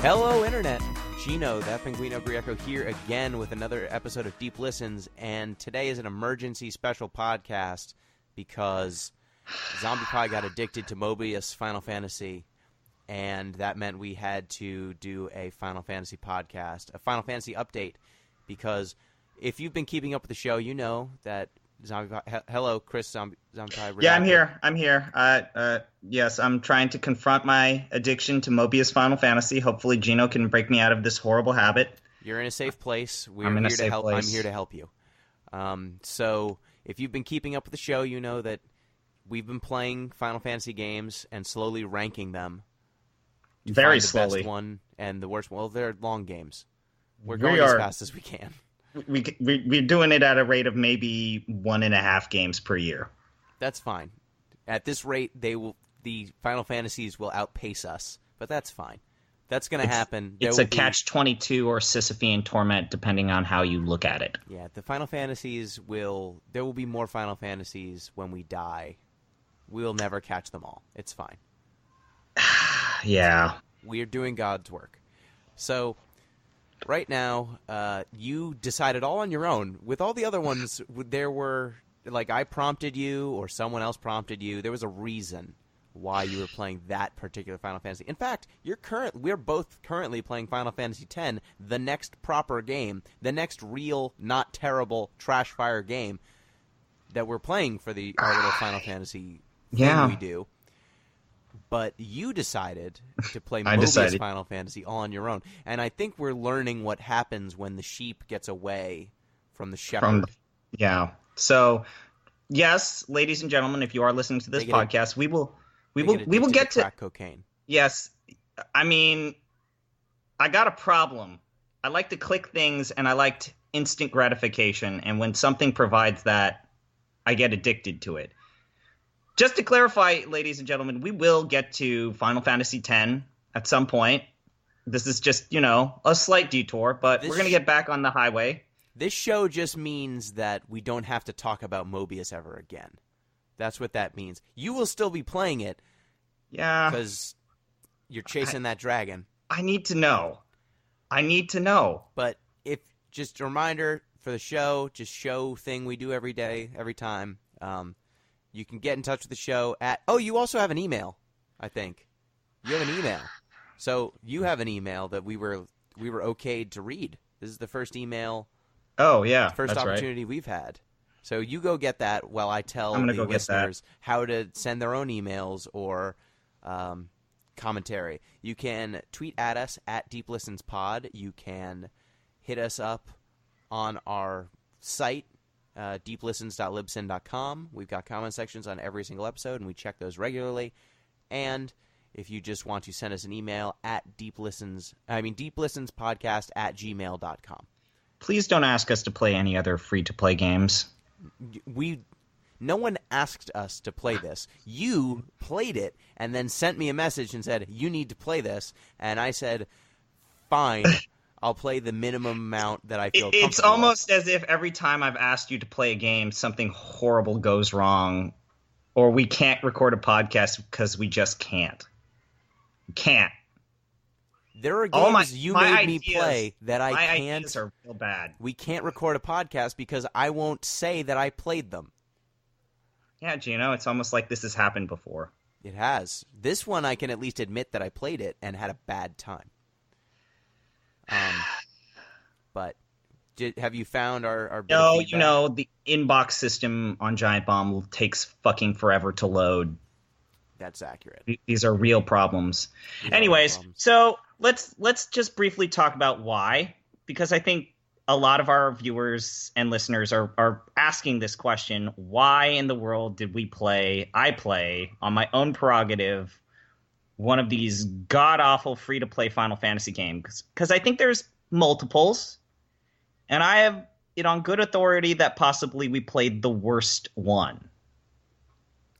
Hello, Internet. Gino, that Pinguino Grieco here again with another episode of Deep Listens, and today is an emergency special podcast because Zombiepie got addicted to Mobius Final Fantasy, and that meant we had to do a Final Fantasy podcast, a Final Fantasy update, because if you've been keeping up with the show, you know that Zombiepie... Hello, Chris, Zombiepie. Yeah, I'm here. Yes, I'm trying to confront my addiction to Mobius Final Fantasy. Hopefully Gino can break me out of this horrible habit. You're in a safe place. I'm here to help. I'm here to help you. So if you've been keeping up with the show, you know that we've been playing Final Fantasy games and slowly ranking them. Very find slowly. The best one and the worst one. Well, they're long games. We're going as fast as we can. We're doing it at a rate of maybe 1.5 games per year. That's fine. At this rate, the Final Fantasies will outpace us, but that's fine. That's going to happen. It's a catch-22 or Sisyphean torment, depending on how you look at it. Yeah, the Final Fantasies there will be more Final Fantasies when we die. We'll never catch them all. It's fine. Yeah. We are doing God's work. So... right now, you decided all on your own. With all the other ones, there were, like, I prompted you or someone else prompted you. There was a reason why you were playing that particular Final Fantasy. In fact, we're both currently playing Final Fantasy X, the next proper game, the next real, not terrible, trash fire game that we're playing for our little Final Fantasy thing we do. But you decided to play Mobius Final Fantasy all on your own. And I think we're learning what happens when the sheep gets away from the shepherd. Yeah. So, yes, ladies and gentlemen, if you are listening to this podcast, we will get to crack cocaine. Yes. I mean, I got a problem. I like to click things and I liked instant gratification. And when something provides that, I get addicted to it. Just to clarify, ladies and gentlemen, we will get to Final Fantasy X at some point. This is just, a slight detour, but we're going to get back on the highway. This show just means that we don't have to talk about Mobius ever again. That's what that means. You will still be playing it. Yeah. Because you're chasing that dragon. I need to know. But just a reminder for the show, just show thing we do every day, every time. You can get in touch with the show at... Oh, you also have an email, I think. You have an email. So you have an email that we were okayed to read. This is the first email... Oh, yeah, first that's opportunity we've had. So you go get that while I tell the listeners how to send their own emails or commentary. You can tweet at us at DeepListensPod. You can hit us up on our site, deeplistens.libsyn.com. We've got comment sections on every single episode, and we check those regularly. And if you just want to send us an email at deeplistenspodcast@gmail.com. Please don't ask us to play any other free-to-play games. No one asked us to play this. You played it and then sent me a message and said, you need to play this. And I said, fine. I'll play the minimum amount that I feel comfortable It's almost as if every time I've asked you to play a game, something horrible goes wrong, or we can't record a podcast because we just can't. Can't. There are games you made me play that I can't. My ideas are real bad. We can't record a podcast because I won't say that I played them. Yeah, Gino, it's almost like this has happened before. It has. This one I can at least admit that I played it and had a bad time. But have you found our bit of feedback? The inbox system on Giant Bomb takes fucking forever to load. That's accurate. These are real problems. Anyways, so let's just briefly talk about why, because I think a lot of our viewers and listeners are asking this question: why in the world did I play on my own prerogative one of these god-awful free-to-play Final Fantasy games? Because I think there's multiples, and I have it on good authority that possibly we played the worst one.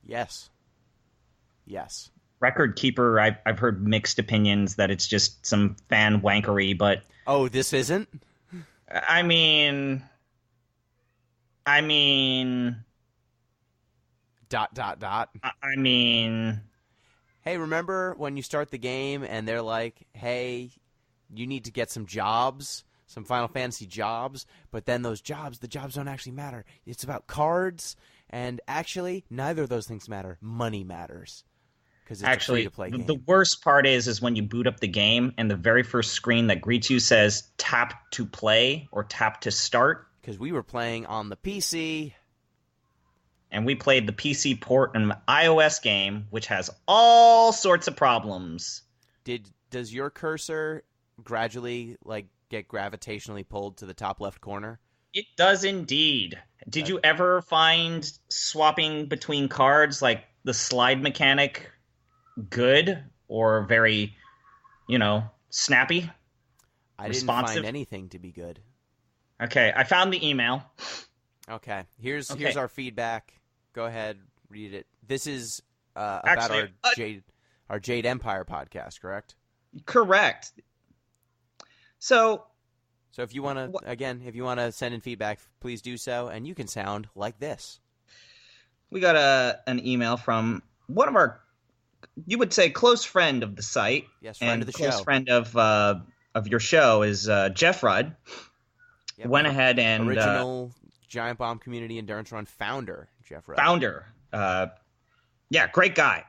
Yes. Record keeper, I've heard mixed opinions that it's just some fan wankery, but... Oh, this isn't? I mean... I mean... ... I mean... Hey, remember when you start the game and they're like, hey, you need to get some jobs, some Final Fantasy jobs, but then the jobs don't actually matter. It's about cards, and actually, neither of those things matter. Money matters. Because it's Actually, a free-to-play game. The worst part is when you boot up the game and the very first screen that greets you says tap to play or tap to start. Because we were playing on the PC. And we played the PC port in an iOS game, which has all sorts of problems. Does your cursor gradually get gravitationally pulled to the top left corner? It does indeed. Did you ever find swapping between cards, like the slide mechanic, good or very, snappy? I responsive? Didn't find anything to be good. Okay, I found the email. Okay, here's our feedback. Go ahead, read it. This is about Actually, our Jade Empire podcast, correct? Correct. So if you want to send in feedback, please do so, and you can sound like this. We got an email from one of our, you would say, close friend of the site. Yes, friend of the close show. Friend of your show is Jeff Rudd. Yep. Went ahead and original Giant Bomb Community Endurance Run founder, Jeff Rudd. Founder. Great guy.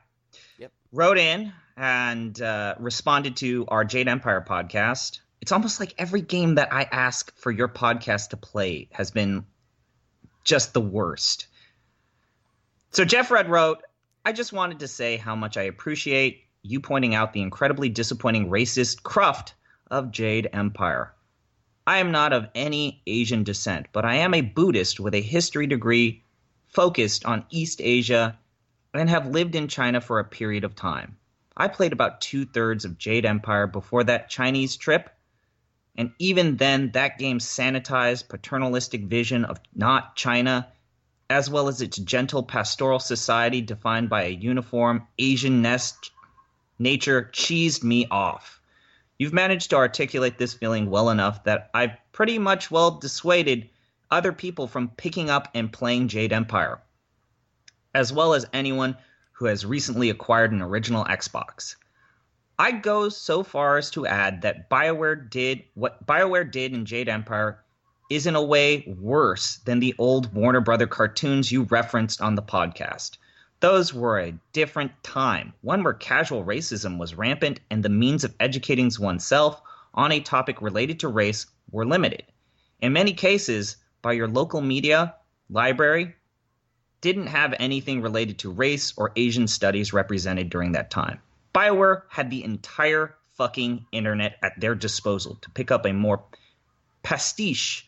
Yep. Wrote in and responded to our Jade Empire podcast. It's almost like every game that I ask for your podcast to play has been just the worst. So Jeff Rudd wrote, I just wanted to say how much I appreciate you pointing out the incredibly disappointing racist cruft of Jade Empire. I am not of any Asian descent, but I am a Buddhist with a history degree focused on East Asia and have lived in China for a period of time. I played about 2/3 of Jade Empire before that Chinese trip, and even then that game's sanitized paternalistic vision of not China, as well as its gentle pastoral society defined by a uniform Asian nature, cheesed me off. You've managed to articulate this feeling well enough that I've pretty much dissuaded other people from picking up and playing Jade Empire, as well as anyone who has recently acquired an original Xbox. I'd go so far as to add that what BioWare did in Jade Empire is in a way worse than the old Warner Brother cartoons you referenced on the podcast. Those were a different time, one where casual racism was rampant and the means of educating oneself on a topic related to race were limited. In many cases, by your local media, library, didn't have anything related to race or Asian studies represented during that time. BioWare had the entire fucking internet at their disposal to pick up a more pastiche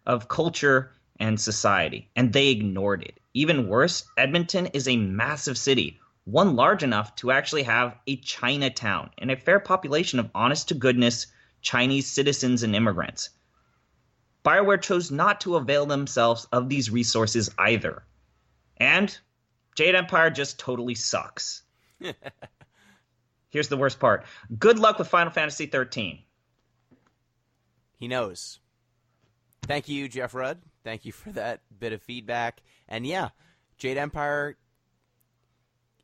of culture and society, and they ignored it. Even worse, Edmonton is a massive city, one large enough to actually have a Chinatown and a fair population of honest-to-goodness Chinese citizens and immigrants. BioWare chose not to avail themselves of these resources either. And Jade Empire just totally sucks. Here's the worst part. Good luck with Final Fantasy 13. He knows. Thank you, Jeff Rudd. Thank you for that bit of feedback. And yeah, Jade Empire,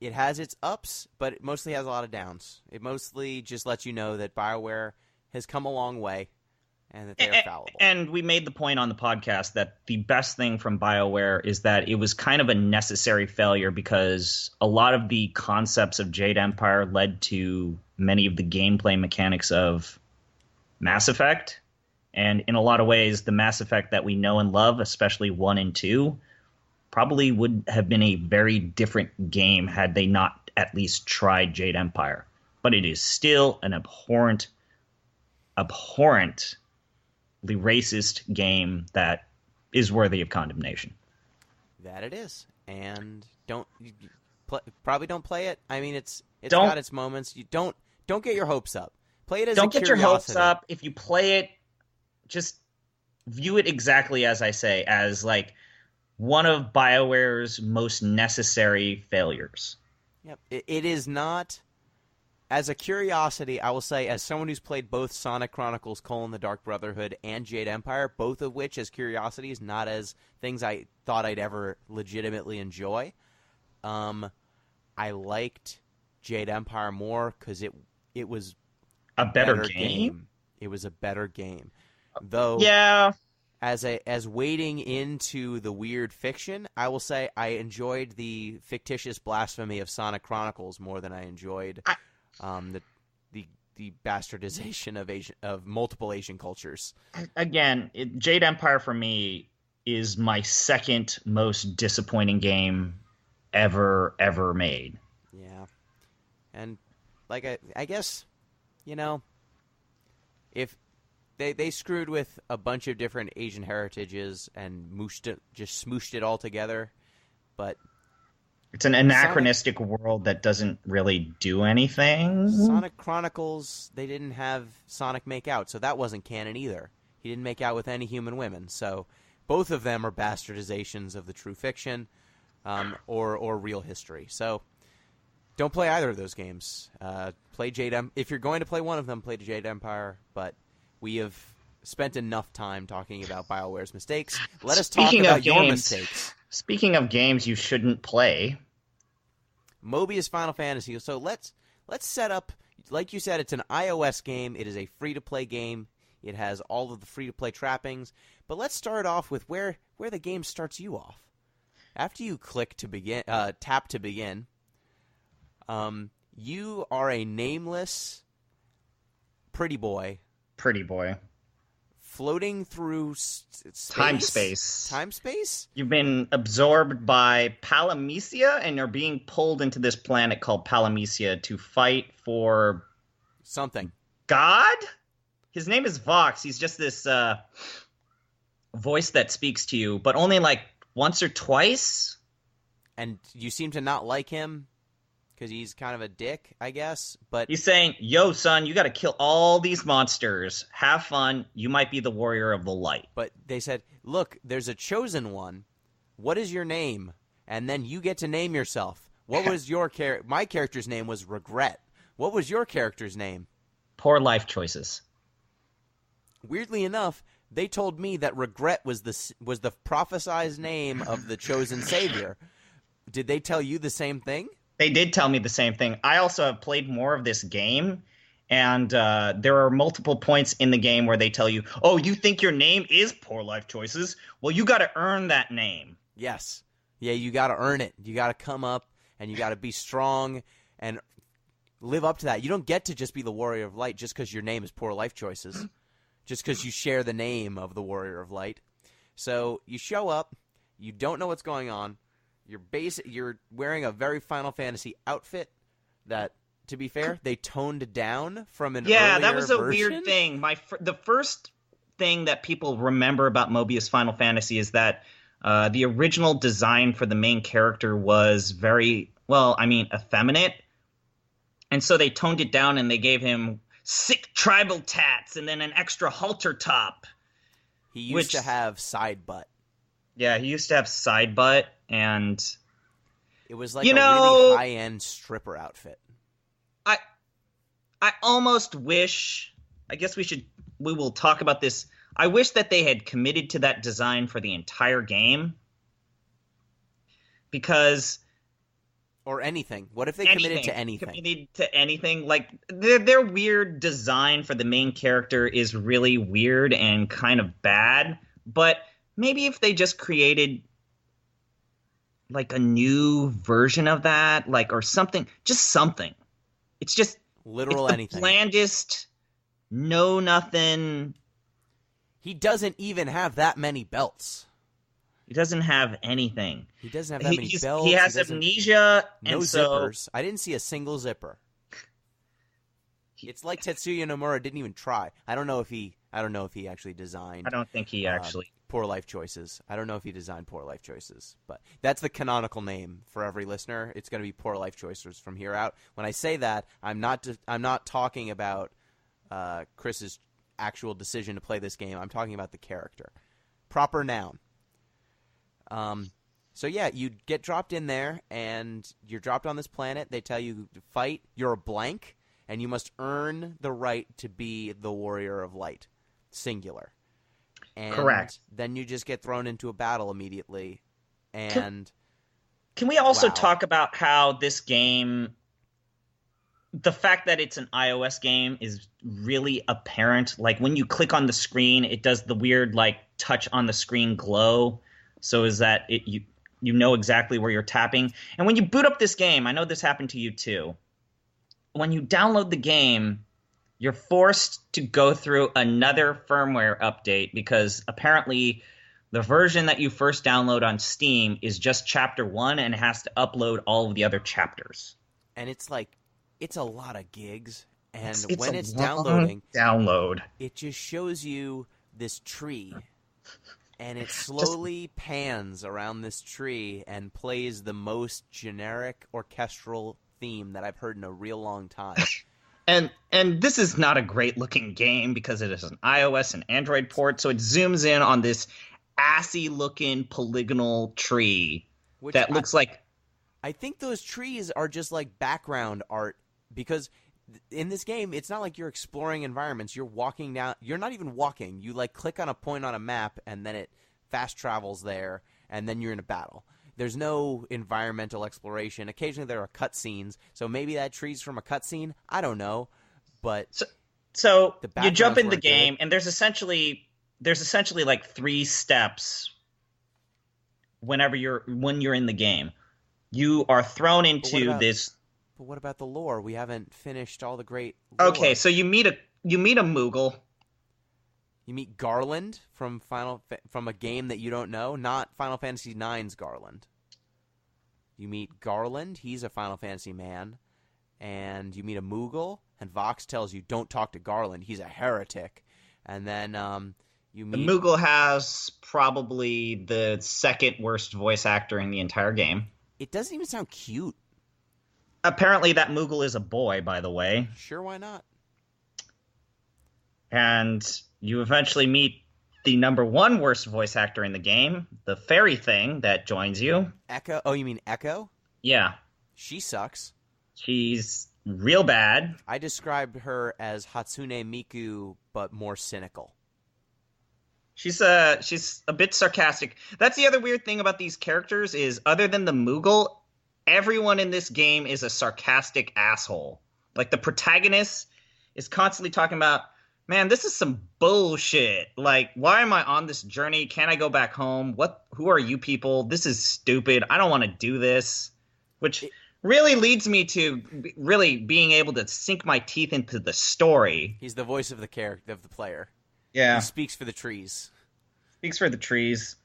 it has its ups, but it mostly has a lot of downs. It mostly just lets you know that BioWare has come a long way and that they are fallible. And we made the point on the podcast that the best thing from BioWare is that it was kind of a necessary failure because a lot of the concepts of Jade Empire led to many of the gameplay mechanics of Mass Effect. And in a lot of ways, the Mass Effect that we know and love, especially 1 and 2, probably would have been a very different game had they not at least tried Jade Empire. But it is still an abhorrently racist game that is worthy of condemnation. That it is. And probably don't play it. I mean, it's got its moments. You don't get your hopes up. Play it as a curiosity. Don't get your hopes up. If you play it, just view it exactly as I say, as like one of BioWare's most necessary failures. Yep. It is not, as a curiosity, I will say, as someone who's played both Sonic Chronicles: The Dark Brotherhood and Jade Empire, both of which as curiosities, not as things I thought I'd ever legitimately enjoy. I liked Jade Empire more because it was a better game. It was a better game. Though, Yeah. as wading into the weird fiction, I will say I enjoyed the fictitious blasphemy of Sonic Chronicles more than I enjoyed the bastardization of multiple Asian cultures. Again, Jade Empire for me is my second most disappointing game ever made. Yeah. And like I guess, if they screwed with a bunch of different Asian heritages and smooshed it all together, but it's an anachronistic world that doesn't really do anything. Sonic Chronicles, they didn't have Sonic make out, so that wasn't canon either. He didn't make out with any human women, so both of them are bastardizations of the true fiction, or real history. So don't play either of those games. Play if you're going to play one of them, play Jade Empire. But we have spent enough time talking about BioWare's mistakes. Let us talk about your mistakes. Speaking of games you shouldn't play, Mobius Final Fantasy. So let's set up. Like you said, it's an iOS game. It is a free-to-play game. It has all of the free-to-play trappings. But let's start off with where the game starts you off. After you click to begin, tap to begin, you are a nameless pretty boy. Floating through space? Time space? You've been absorbed by Palamecia, and you're being pulled into this planet called Palamecia to fight for... something. God? His name is Vox. He's just this voice that speaks to you, but only like once or twice. And you seem to not like him because he's kind of a dick, I guess. But he's saying, yo, son, you got to kill all these monsters. Have fun. You might be the warrior of the light. But they said, look, there's a chosen one. What is your name? And then you get to name yourself. What was your character? My character's name was Regret. What was your character's name? Poor life choices. Weirdly enough, they told me that Regret was the prophesized name of the chosen savior. Did they tell you the same thing? They did tell me the same thing. I also have played more of this game, and there are multiple points in the game where they tell you, oh, you think your name is Poor Life Choices? Well, you got to earn that name. Yes. Yeah, you got to earn it. You got to come up, and you got to be strong and live up to that. You don't get to just be the Warrior of Light just because your name is Poor Life Choices. Just because you share the name of the Warrior of Light. So you show up, you don't know what's going on, you're wearing a very Final Fantasy outfit that, to be fair, they toned down from an earlier that was a version. Weird thing. The first thing that people remember about Mobius Final Fantasy is that the original design for the main character was very, effeminate. And so they toned it down and they gave him sick tribal tats and then an extra halter top. He used to have side butt. Yeah, he used to have side butt, and it was like a really high-end stripper outfit. I almost wish, I guess we will talk about this. I wish that they had committed to that design for the entire game. Because... Or anything. What if they committed to anything? Committed to anything. Like, their weird design for the main character is really weird and kind of bad. But maybe if they just created, like, a new version of that, like, or something. Just something. It's just... Literal it's anything. The blandest, nothing. He doesn't even have that many belts. He doesn't have anything. He doesn't have that many belts. He has amnesia. No zippers. I didn't see a single zipper. It's like Tetsuya Nomura didn't even try. I don't know if he actually designed. I don't think he actually. Poor Life Choices. I don't know if he designed Poor Life Choices, but that's the canonical name for every listener. It's going to be Poor Life Choices from here out. When I say that, I'm not talking about Chris's actual decision to play this game. I'm talking about the character. Proper noun. So yeah, you get dropped in there, and you're dropped on this planet. They tell you to fight. You're a blank, and you must earn the right to be the Warrior of Light, singular. And correct. Then you just get thrown into a battle immediately. And can we also talk about how this game the fact that it's an iOS game is really apparent. Like when you click on the screen, it does the weird like touch on the screen glow. So is that you know exactly where you're tapping. And when you boot up this game, I know this happened to you too. When you download the game, you're forced to go through another firmware update because apparently the version that you first download on Steam is just chapter 1 and it has to upload all of the other chapters. And it's like, it's a lot of gigs. And It's when a it's long downloading, download. it just shows you this tree. And it slowly pans around this tree and plays the most generic orchestral theme that I've heard in a real long time. And this is not a great looking game because it is an iOS and Android port, so it zooms in on this assy looking polygonal tree that looks like. I think those trees are just like background art because in this game it's not like you're exploring environments. You're walking down. You're not even walking. You like click on a point on a map and then it fast travels there and then you're in a battle. There's no environmental exploration. Occasionally there are cutscenes, so maybe that tree's from a cutscene. I don't know, but so you jump in the game, and there's essentially like 3 steps. When you're in the game, you are thrown into this. But what about the lore? We haven't finished all the great lore. Okay, so you meet a Moogle. You meet Garland from a game that you don't know, not Final Fantasy IX's Garland. You meet Garland, he's a Final Fantasy man, and you meet a Moogle, and Vox tells you don't talk to Garland, he's a heretic. And then you meet... The Moogle has probably the second worst voice actor in the entire game. It doesn't even sound cute. Apparently that Moogle is a boy, by the way. Sure, why not? And you eventually meet the number 1 worst voice actor in the game, the fairy thing that joins you. Echo? Oh, you mean Echo? Yeah. She sucks. She's real bad. I described her as Hatsune Miku, but more cynical. She's a bit sarcastic. That's the other weird thing about these characters is, other than the Moogle, everyone in this game is a sarcastic asshole. Like, the protagonist is constantly talking about, man, this is some bullshit. Like, why am I on this journey? Can't I go back home? Who are you people? This is stupid. I don't want to do this. Which really leads me to really being able to sink my teeth into the story. He's the voice of the character, of the player. Yeah. He speaks for the trees. Speaks for the trees.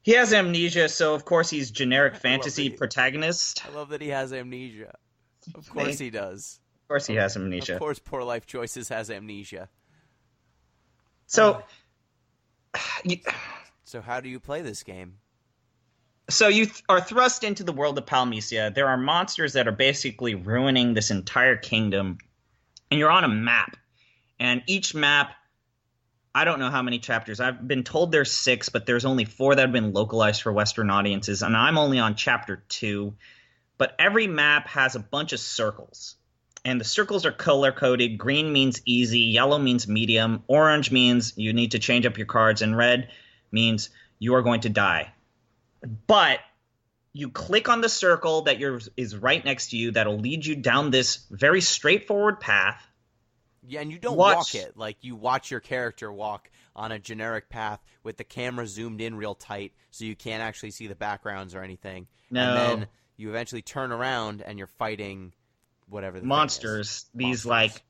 He has amnesia, so of course he's generic fantasy protagonist. I love that he has amnesia. Of course he does. Of course he has amnesia. Of course Poor Life Choices has amnesia. So, so how do you play this game? So you are thrust into the world of Palmecia. There are monsters that are basically ruining this entire kingdom. And you're on a map. And each map, I don't know how many chapters. I've been told there's 6, but there's only 4 that have been localized for Western audiences. And I'm only on chapter 2. But every map has a bunch of circles. And the circles are color-coded. Green means easy. Yellow means medium. Orange means you need to change up your cards. And red means you are going to die. But you click on the circle that is right next to you that'll lead you down this very straightforward path. Yeah, and you don't walk it. Like, you watch your character walk on a generic path with the camera zoomed in real tight so you can't actually see the backgrounds or anything. No. And then you eventually turn around and you're fighting whatever the monsters. Thing is. These, like,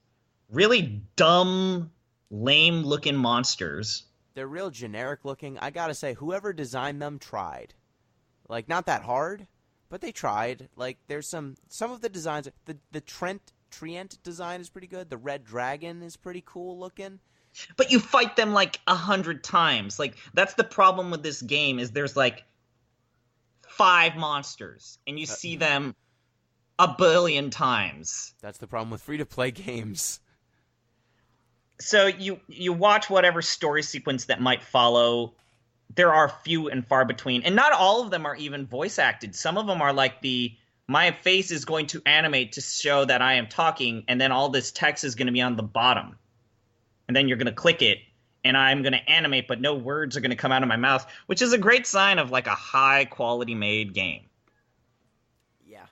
really dumb, lame-looking monsters. They're real generic-looking. I gotta say, whoever designed them tried. Like, not that hard, but they tried. Like, there's some of the designs. The Trient design is pretty good. The Red Dragon is pretty cool looking. But you fight them like 100 times. Like, that's the problem with this game is there's like 5 monsters and you see them a billion times. That's the problem with free-to-play games. So you watch whatever story sequence that might follow. There are few and far between. And not all of them are even voice acted. Some of them are like my face is going to animate to show that I am talking, and then all this text is going to be on the bottom. And then you're going to click it, and I'm going to animate, but no words are going to come out of my mouth, which is a great sign of like a high-quality made game. Yeah,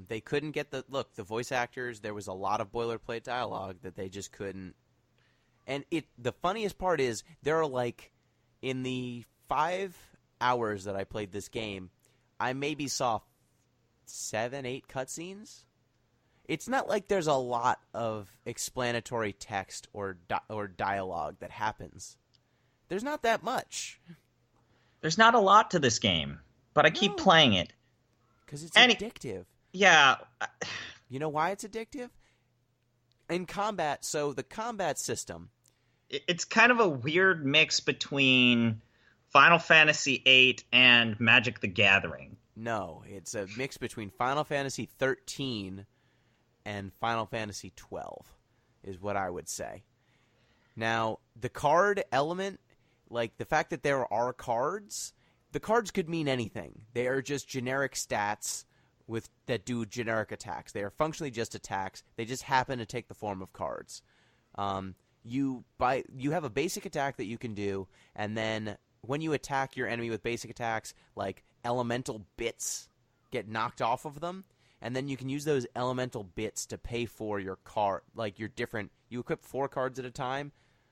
They couldn't get the voice actors. There was a lot of boilerplate dialogue that they just couldn't. And the funniest part is there are like in the 5 hours that I played this game, I maybe saw 7, 8 cutscenes. It's not like there's a lot of explanatory text or dialogue that happens. There's not that much. There's not a lot to this game, but I keep playing it. Because it's addictive. Yeah. You know why it's addictive? In combat, so the combat system... It's kind of a weird mix between Final Fantasy VIII and Magic the Gathering. No, it's a mix between Final Fantasy XIII and Final Fantasy XII, is what I would say. Now, the card element, like the fact that there are cards, the cards could mean anything. They are just generic stats that do generic attacks. They are functionally just attacks. They just happen to take the form of cards. You have a basic attack that you can do, and then when you attack your enemy with basic attacks, like elemental bits get knocked off of them, and then you can use those elemental bits to pay for your card, like your different. You equip 4 cards at a time,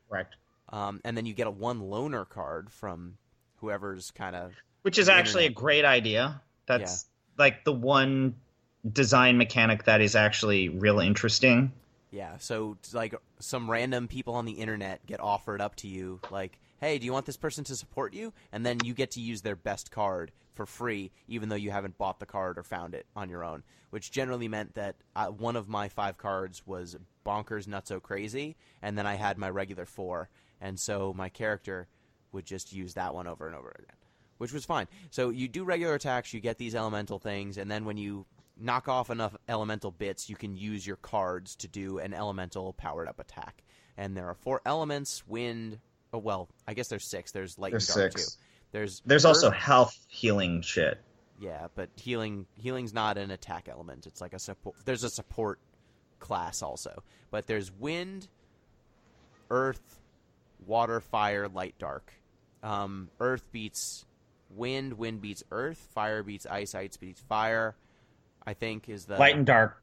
right? And then you get a 1 loner card from whoever's kind of. Which is actually a great idea. That's like the one design mechanic that is actually real interesting. Yeah, so like some random people on the internet get offered up to you, like, hey, do you want this person to support you? And then you get to use their best card for free, even though you haven't bought the card or found it on your own, which generally meant that one of my 5 cards was Bonkers Nutso Crazy, and then I had my regular 4, and so my character would just use that one over and over again, which was fine. So you do regular attacks, you get these elemental things, and then when you knock off enough elemental bits, you can use your cards to do an elemental powered-up attack. And there are 4 elements, wind... Oh, well, I guess there's 6. There's light and dark, too. There's also health healing shit. Yeah, but healing's not an attack element. It's like a support... There's a support class also. But there's wind, earth, water, fire, light, dark. Earth beats wind, wind beats earth, fire beats ice, ice beats fire... I think is the light and dark,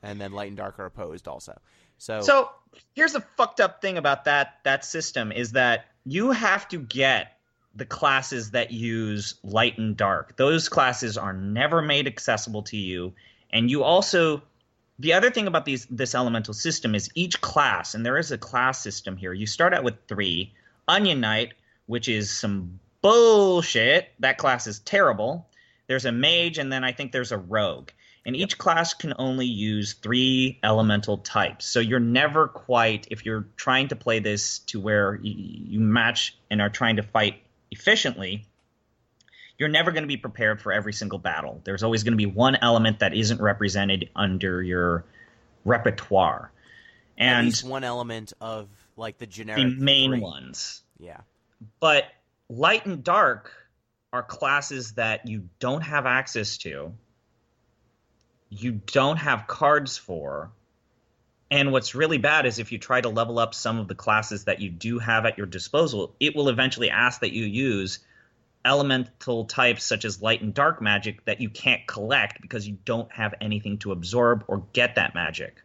and then light and dark are opposed also. So here's the fucked up thing about that system is that you have to get the classes that use light and dark. Those classes are never made accessible to you, and you also the other thing about this elemental system is each class, and there is a class system here. You start out with 3. Onion Knight, which is some bullshit. That class is terrible. There's a mage, and then I think there's a rogue. And each class can only use 3 elemental types. So you're never quite, if you're trying to play this to where you match and are trying to fight efficiently, you're never going to be prepared for every single battle. There's always going to be one element that isn't represented under your repertoire. And at least one element of, like, the generic... The main 3 ones. Yeah. But light and dark are classes that you don't have access to, you don't have cards for, and what's really bad is if you try to level up some of the classes that you do have at your disposal, it will eventually ask that you use elemental types such as light and dark magic that you can't collect because you don't have anything to absorb or get that magic.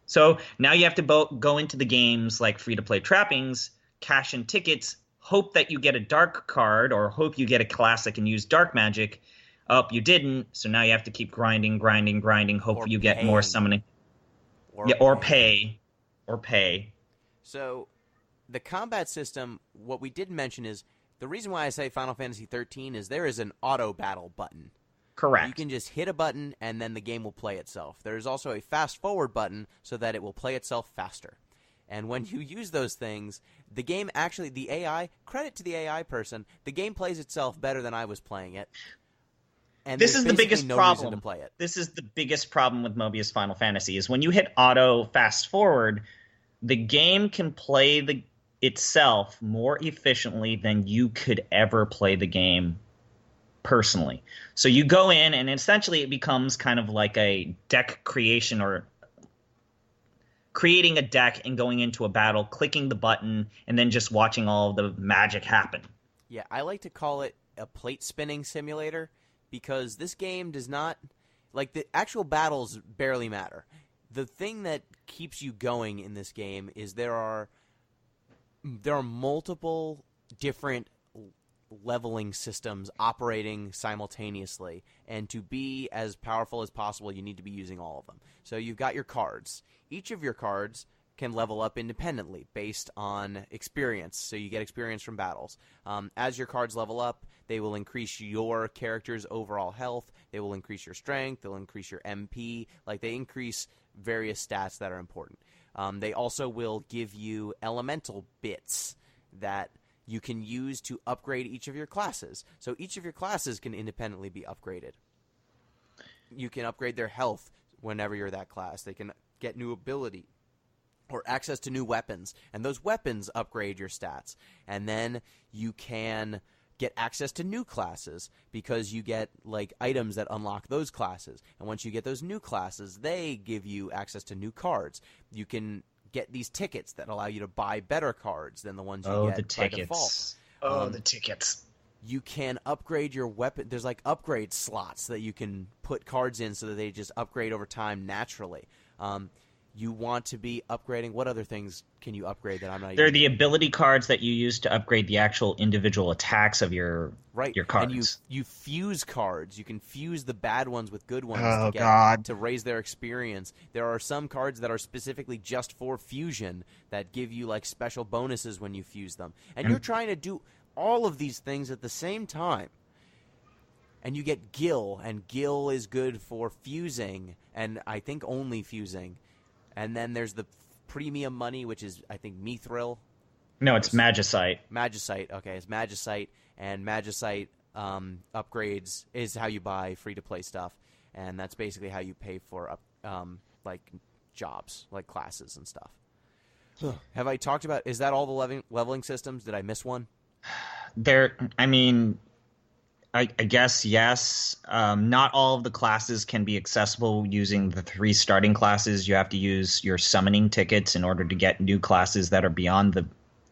So now you have to go into the games like free-to-play trappings, cash in tickets, hope that you get a dark card or hope you get a class that can use dark magic. Oh, you didn't, so now you have to keep grinding, hope you get more summoning. Or pay. So the combat system, what we didn't mention is, the reason why I say Final Fantasy XIII is there is an auto battle button. Correct. You can just hit a button and then the game will play itself. There is also a fast forward button so that it will play itself faster. And when you use those things, the game actually, the AI, credit to the AI person, the game plays itself better than I was playing it. And this is the biggest problem. To play it. This is the biggest problem with Mobius Final Fantasy is when you hit auto fast forward, the game can play itself more efficiently than you could ever play the game personally. So you go in and essentially it becomes kind of like a deck creation or creating a deck and going into a battle, clicking the button, and then just watching all of the magic happen. Yeah, I like to call it a plate spinning simulator because this game does not... like the actual battles barely matter. The thing that keeps you going in this game is there are multiple different leveling systems operating simultaneously, and to be as powerful as possible, you need to be using all of them. So you've got your cards. Each of your cards can level up independently based on experience, so you get experience from battles. As your cards level up, they will increase your character's overall health, they will increase your strength, they'll increase your MP, like they increase various stats that are important. They also will give you elemental bits that you can use to upgrade each of your classes. So each of your classes can independently be upgraded. You can upgrade their health whenever you're that class. They can get new ability or access to new weapons, and those weapons upgrade your stats. And then you can get access to new classes because you get like items that unlock those classes. And once you get those new classes, they give you access to new cards. You can get these tickets that allow you to buy better cards than the ones you get by default. The tickets. You can upgrade your weapon. There's like upgrade slots that you can put cards in so that they just upgrade over time naturally. You want to be upgrading. What other things can you upgrade that I'm not? They're the ability cards that you use to upgrade the actual individual attacks of your cards. And you fuse cards. You can fuse the bad ones with good ones to raise their experience. There are some cards that are specifically just for fusion that give you like special bonuses when you fuse them. And you're trying to do all of these things at the same time. And you get Gil, and Gil is good for fusing, and I think only fusing. And then there's the premium money, which is, I think, Mithril. No, it's Magicite. Magicite, okay. It's Magicite, and Magicite upgrades is how you buy free-to-play stuff, and that's basically how you pay for, like, jobs, like classes and stuff. Have I talked about, is that all the leveling systems? Did I miss one? I guess yes. Not all of the classes can be accessible using the 3 starting classes. You have to use your summoning tickets in order to get new classes that are beyond the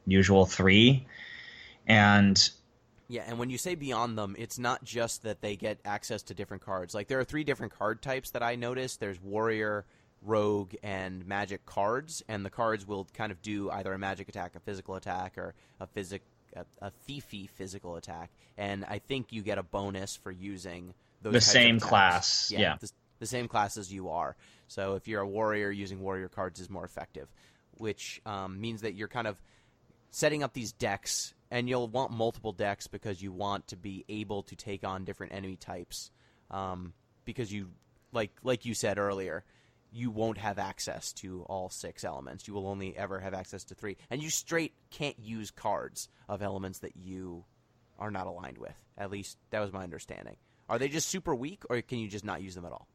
usual 3. And yeah, and when you say beyond them, it's not just that they get access to different cards. Like there are 3 different card types that I noticed. There's warrior, rogue, and magic cards, and the cards will kind of do either a magic attack, a physical attack, or a thiefy physical attack, and I think you get a bonus for using those the types same of attacks. Class. Yeah. The same class as you are. So if you're a warrior, using warrior cards is more effective, which means that you're kind of setting up these decks, and you'll want multiple decks because you want to be able to take on different enemy types, because you, like you said earlier, you won't have access to all 6 elements. You will only ever have access to 3. And you straight can't use cards of elements that you are not aligned with. At least that was my understanding. Are they just super weak, or can you just not use them at all?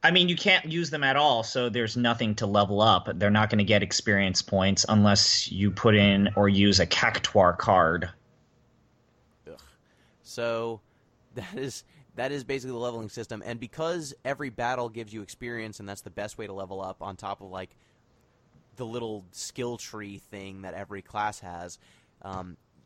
I mean, you can't use them at all, so there's nothing to level up. They're not going to get experience points unless you put in or use a Cactuar card. Ugh. So that is basically the leveling system, and because every battle gives you experience, and that's the best way to level up on top of like the little skill tree thing that every class has,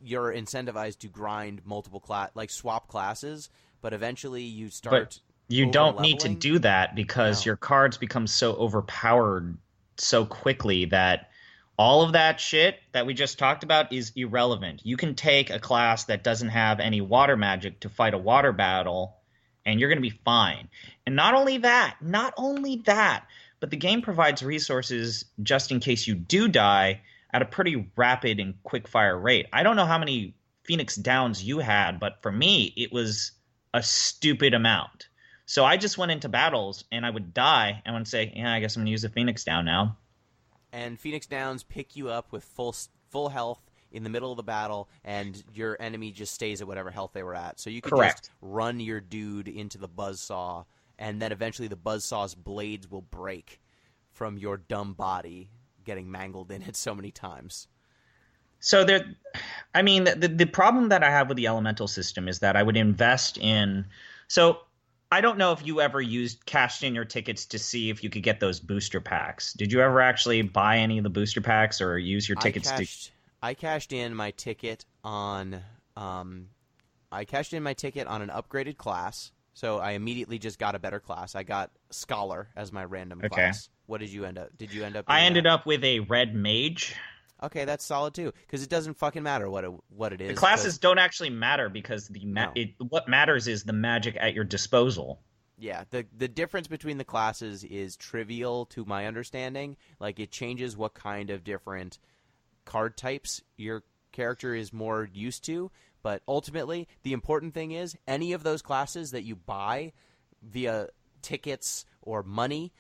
you're incentivized to grind multiple swap classes, but eventually you start. But you don't need to do that because your cards become so overpowered so quickly that all of that shit that we just talked about is irrelevant. You can take a class that doesn't have any water magic to fight a water battle, and you're going to be fine. And not only that, but the game provides resources just in case you do die at a pretty rapid and quick-fire rate. I don't know how many Phoenix Downs you had, but for me, it was a stupid amount. So I just went into battles, and I would die, and I would say, yeah, I guess I'm going to use a Phoenix Down now. And Phoenix Downs pick you up with full health in the middle of the battle, and your enemy just stays at whatever health they were at. So you can just run your dude into the buzzsaw, and then eventually the buzzsaw's blades will break from your dumb body getting mangled in it so many times. So the problem that I have with the elemental system is that I would invest in – so I don't know if you ever cashed in your tickets to see if you could get those booster packs. Did you ever actually buy any of the booster packs or use your tickets I cashed in my ticket on an upgraded class. So I immediately just got a better class. I got Scholar as my random class. What did you end up? Did you end up? I ended up with a red mage. Okay, that's solid too, because it doesn't fucking matter what it is. The classes don't actually matter because what matters is the magic at your disposal. Yeah, the difference between the classes is trivial to my understanding. Like, it changes what kind of different card types your character is more used to, but ultimately, the important thing is any of those classes that you buy via tickets or money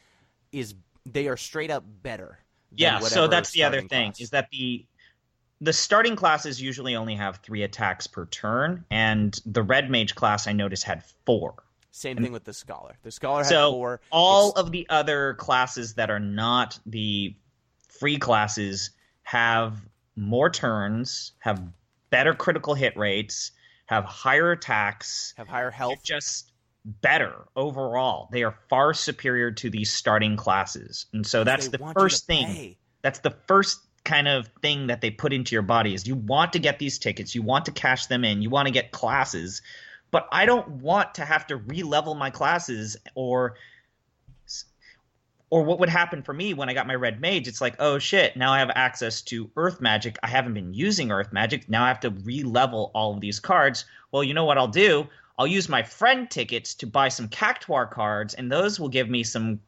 they are straight up better. Yeah, so that's the other thing, is that the starting classes usually only have 3 attacks per turn, and the red mage class I noticed had 4. Same thing with the Scholar. The Scholar had 4. All of the other classes that are not the free classes have more turns, have better critical hit rates, have higher attacks, have higher health. Just better overall. They are far superior to these starting classes. And so that's the first thing. That's the first kind of thing that they put into your body is you want to get these tickets, you want to cash them in, you want to get classes, but I don't want to have to re-level my classes or what would happen for me when I got my red mage. It's like, oh shit, now I have access to earth magic. I haven't been using earth magic. Now I have to re-level all of these cards. Well, you know what I'll do? I'll use my friend tickets to buy some Cactuar cards, and those will give me some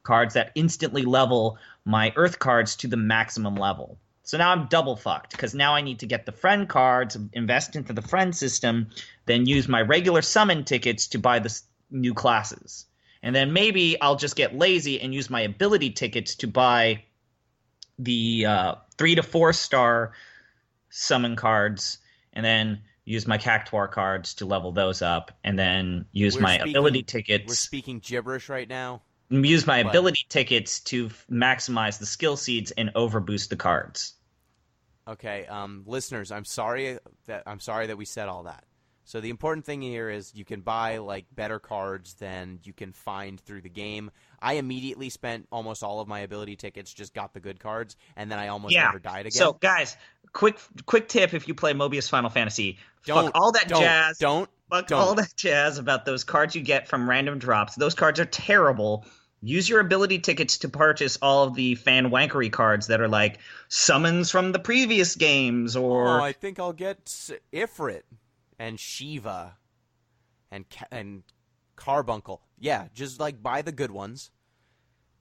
cards that instantly level my Earth cards to the maximum level. So now I'm double fucked, because now I need to get the friend cards, invest into the friend system, then use my regular summon tickets to buy the new classes. And then maybe I'll just get lazy and use my ability tickets to buy the 3 to 4 star summon cards, and then use my Cactuar cards to level those up, and then use ability tickets. We're speaking gibberish right now. Use my ability tickets to maximize the skill seeds and overboost the cards. Okay, listeners, I'm sorry that we said all that. So the important thing here is you can buy like better cards than you can find through the game. I immediately spent almost all of my ability tickets, just got the good cards, and then I almost never died again. So guys, quick tip: if you play Mobius Final Fantasy, fuck all that jazz about those cards you get from random drops. Those cards are terrible. Use your ability tickets to purchase all of the fan wankery cards that are like summons from the previous games, or I think I'll get Ifrit and Shiva and Carbuncle. Yeah, just like buy the good ones.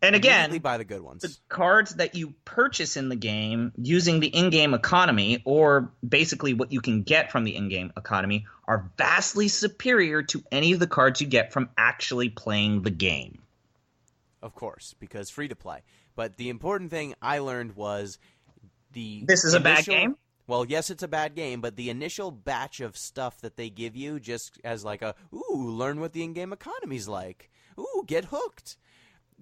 And again, buy the good ones. The cards that you purchase in the game using the in-game economy, or basically what you can get from the in-game economy, are vastly superior to any of the cards you get from actually playing the game. Of course, because free to play. But the important thing I learned was this is a bad game? Well, yes, it's a bad game, but the initial batch of stuff that they give you just as like learn what the in-game economy's like. Ooh, get hooked.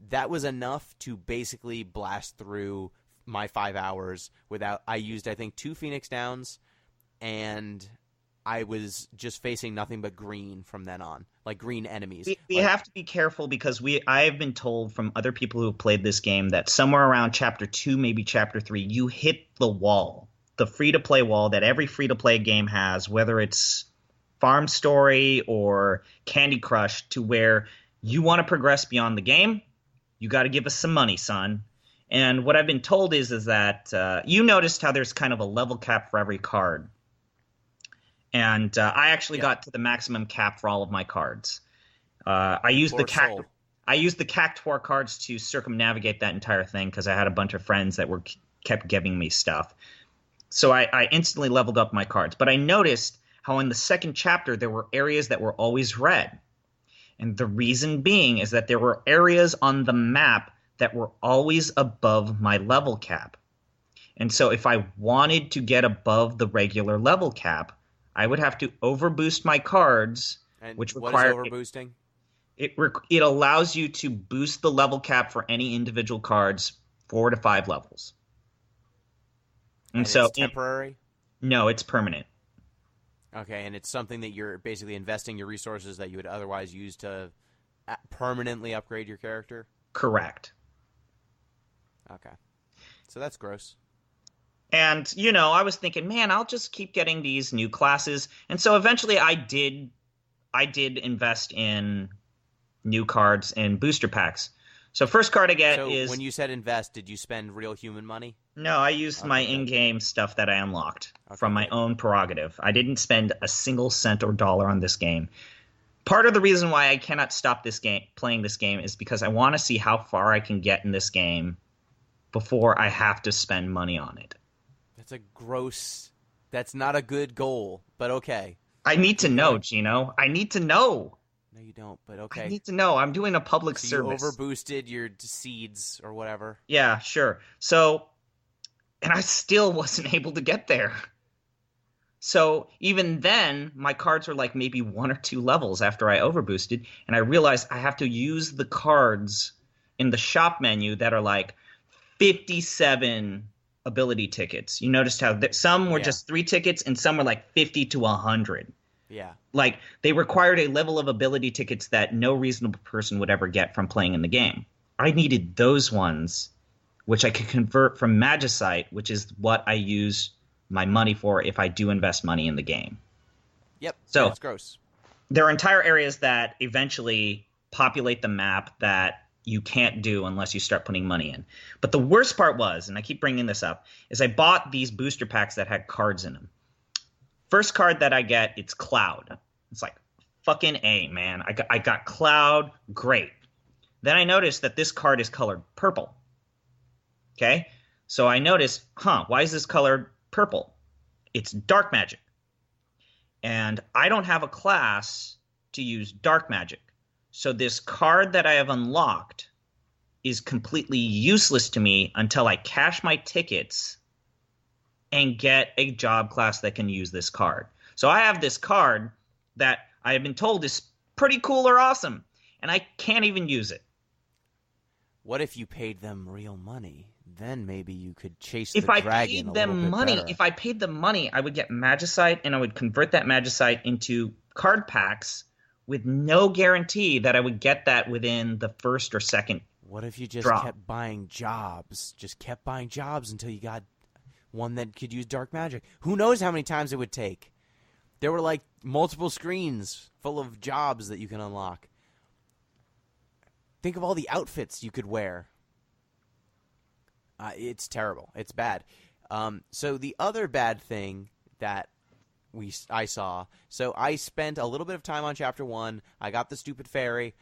That was enough to basically blast through my 5 hours without. I used, I think, 2 Phoenix Downs, and I was just facing nothing but green from then on, like green enemies. We have to be careful because I have been told from other people who have played this game that somewhere around Chapter 2, maybe Chapter 3, you hit the wall, the free-to-play wall that every free-to-play game has, whether it's Farm Story or Candy Crush, to where you want to progress beyond the game. You got to give us some money, son. And what I've been told is that you noticed how there's kind of a level cap for every card. And I actually got to the maximum cap for all of my cards. I used the Cactuar cards to circumnavigate that entire thing because I had a bunch of friends that kept giving me stuff. So I instantly leveled up my cards. But I noticed how in the second chapter there were areas that were always red. And the reason being is that there were areas on the map that were always above my level cap. And so if I wanted to get above the regular level cap, I would have to overboost my cards, which require overboosting. It allows you to boost the level cap for any individual cards 4 to 5 levels. And so it's temporary? No, it's permanent. Okay, and it's something that you're basically investing your resources that you would otherwise use to permanently upgrade your character? Correct. Okay. So that's gross. And, I was thinking, man, I'll just keep getting these new classes. And so eventually I I did invest in new cards and booster packs. So first card I get is... when you said invest, did you spend real human money? No, I used my in-game stuff that I unlocked from my own prerogative. I didn't spend a single cent or dollar on this game. Part of the reason why I cannot stop playing this game is because I want to see how far I can get in this game before I have to spend money on it. That's not a good goal, but okay. I need to know, Gino. I need to know. No, you don't, but okay. I need to know. I'm doing a public service. You overboosted your seeds or whatever. Yeah, sure. So, and I still wasn't able to get there. So even then, my cards were like maybe 1 or 2 levels after I overboosted, and I realized I have to use the cards in the shop menu that are like 57 ability tickets. You noticed how some were just 3 tickets and some were like 50 to 100. Yeah. Like, they required a level of ability tickets that no reasonable person would ever get from playing in the game. I needed those ones, which I could convert from Magicite, which is what I use my money for if I do invest money in the game. Yep. So that's gross. There are entire areas that eventually populate the map that you can't do unless you start putting money in. But the worst part was, and I keep bringing this up, is I bought these booster packs that had cards in them. First card that I get, it's Cloud. It's like, fucking A, man. I got Cloud, great. Then I noticed that this card is colored purple. Okay? So I noticed, why is this colored purple? It's dark magic. And I don't have a class to use dark magic. So this card that I have unlocked is completely useless to me until I cash my tickets and get a job class that can use this card. So I have this card that I have been told is pretty cool or awesome, and I can't even use it. What if you paid them real money? Then maybe you could chase the dragon a little bit better. If I paid them money, I would get Magicite, and I would convert that Magicite into card packs with no guarantee that I would get that within the first or second What if you just drop. kept buying jobs? Just kept buying jobs until you got one that could use dark magic. Who knows how many times it would take? There were like multiple screens full of jobs that you can unlock. Think of all the outfits you could wear. It's terrible. It's bad. So the other bad thing that I saw. So I spent a little bit of time on Chapter 1. I got the stupid fairy.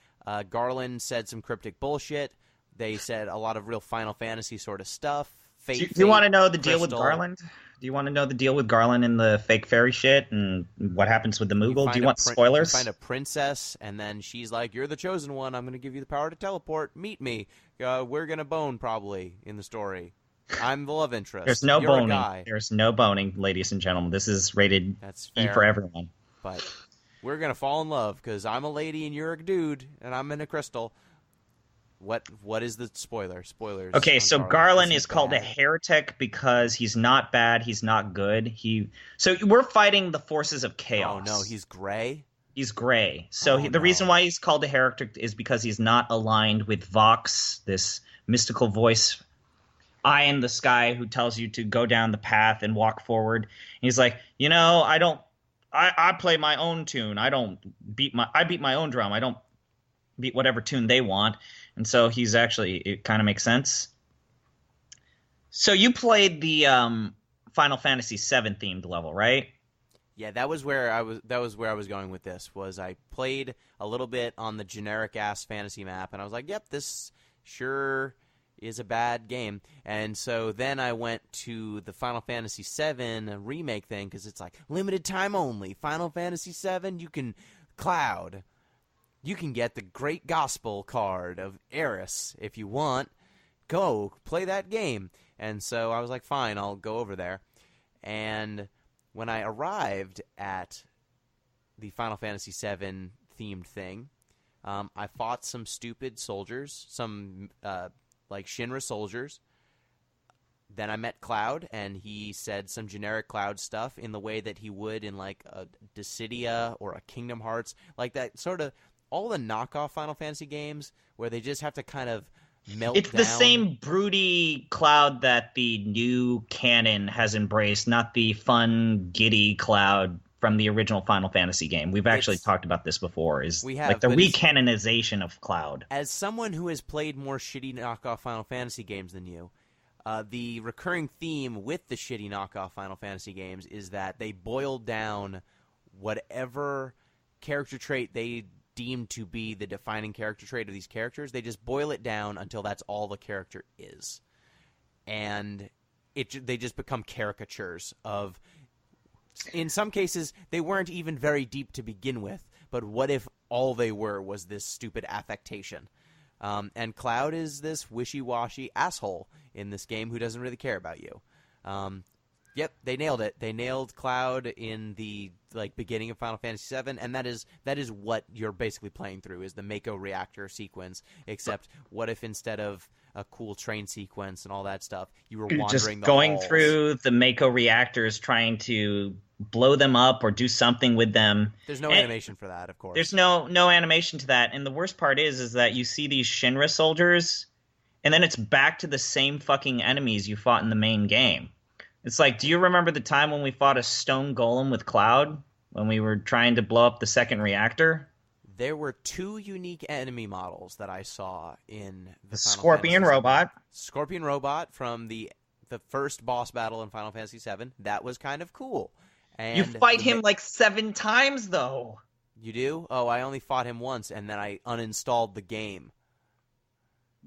Garland said some cryptic bullshit. They said a lot of real Final Fantasy sort of stuff. Do you want to know the deal with Garland? Do you want to know the deal with Garland and the fake fairy shit and what happens with the Moogle? Do you want spoilers? You find a princess, and then she's like, "You're the chosen one. I'm going to give you the power to teleport. Meet me. We're going to bone probably in the story. I'm the love interest. There's no You're boning. a guy. There's no boning, ladies and gentlemen. This is rated E for everyone. But we're going to fall in love because I'm a lady and you're a dude, and I'm in a crystal." What is the spoiler? Spoilers. Okay, so Garland is called a heretic because he's not bad, he's not good. So we're fighting the forces of chaos. Oh no, he's gray? He's gray. So the reason why he's called a heretic is because he's not aligned with Vox, this mystical voice, eye in the sky who tells you to go down the path and walk forward. And he's like, I play my own tune. I beat my own drum. I don't beat whatever tune they want. And so it kind of makes sense. So you played the Final Fantasy VII themed level, right? Yeah, that was where I was going with this. Was I played a little bit on the generic ass fantasy map, and I was like, "Yep, this sure is a bad game." And so then I went to the Final Fantasy VII remake thing because it's like limited time only. Final Fantasy VII, you can Cloud. You can get the Great Gospel card of Eris if you want. Go play that game. And so I was like, fine, I'll go over there. And when I arrived at the Final Fantasy VII themed thing, I fought some stupid soldiers, some like Shinra soldiers. Then I met Cloud, and he said some generic Cloud stuff in the way that he would in like a Dissidia or a Kingdom Hearts, like that sort of all the knockoff Final Fantasy games where they just have to kind of melt down. It's the same broody Cloud that the new canon has embraced, not the fun, giddy Cloud from the original Final Fantasy game. We've actually talked about this before. We have, like the recanonization of Cloud. As someone who has played more shitty knockoff Final Fantasy games than you, the recurring theme with the shitty knockoff Final Fantasy games is that they boiled down whatever character trait they deemed to be the defining character trait of these characters. They just boil it down until that's all the character is. And they just become caricatures of... In some cases, they weren't even very deep to begin with, but what if all they were was this stupid affectation? And Cloud is this wishy-washy asshole in this game who doesn't really care about you. Yep, they nailed it. They nailed Cloud in the beginning of Final Fantasy VII, and that is what you're basically playing through, is the Mako reactor sequence, except what if instead of a cool train sequence and all that stuff, you were wandering just the going halls. through the Mako reactors trying to blow them up or do something with them. There's no animation for that, of course. There's no animation to that, and the worst part is that you see these Shinra soldiers, and then it's back to the same fucking enemies you fought in the main game. It's like, do you remember the time when we fought a stone golem with Cloud when we were trying to blow up the second reactor? There were 2 unique enemy models that I saw in the Final Scorpion Fantasy Robot. Scorpion Robot from the first boss battle in Final Fantasy VII. That was kind of cool. And you fight him like 7 times, though. You do? Oh, I only fought him once, and then I uninstalled the game.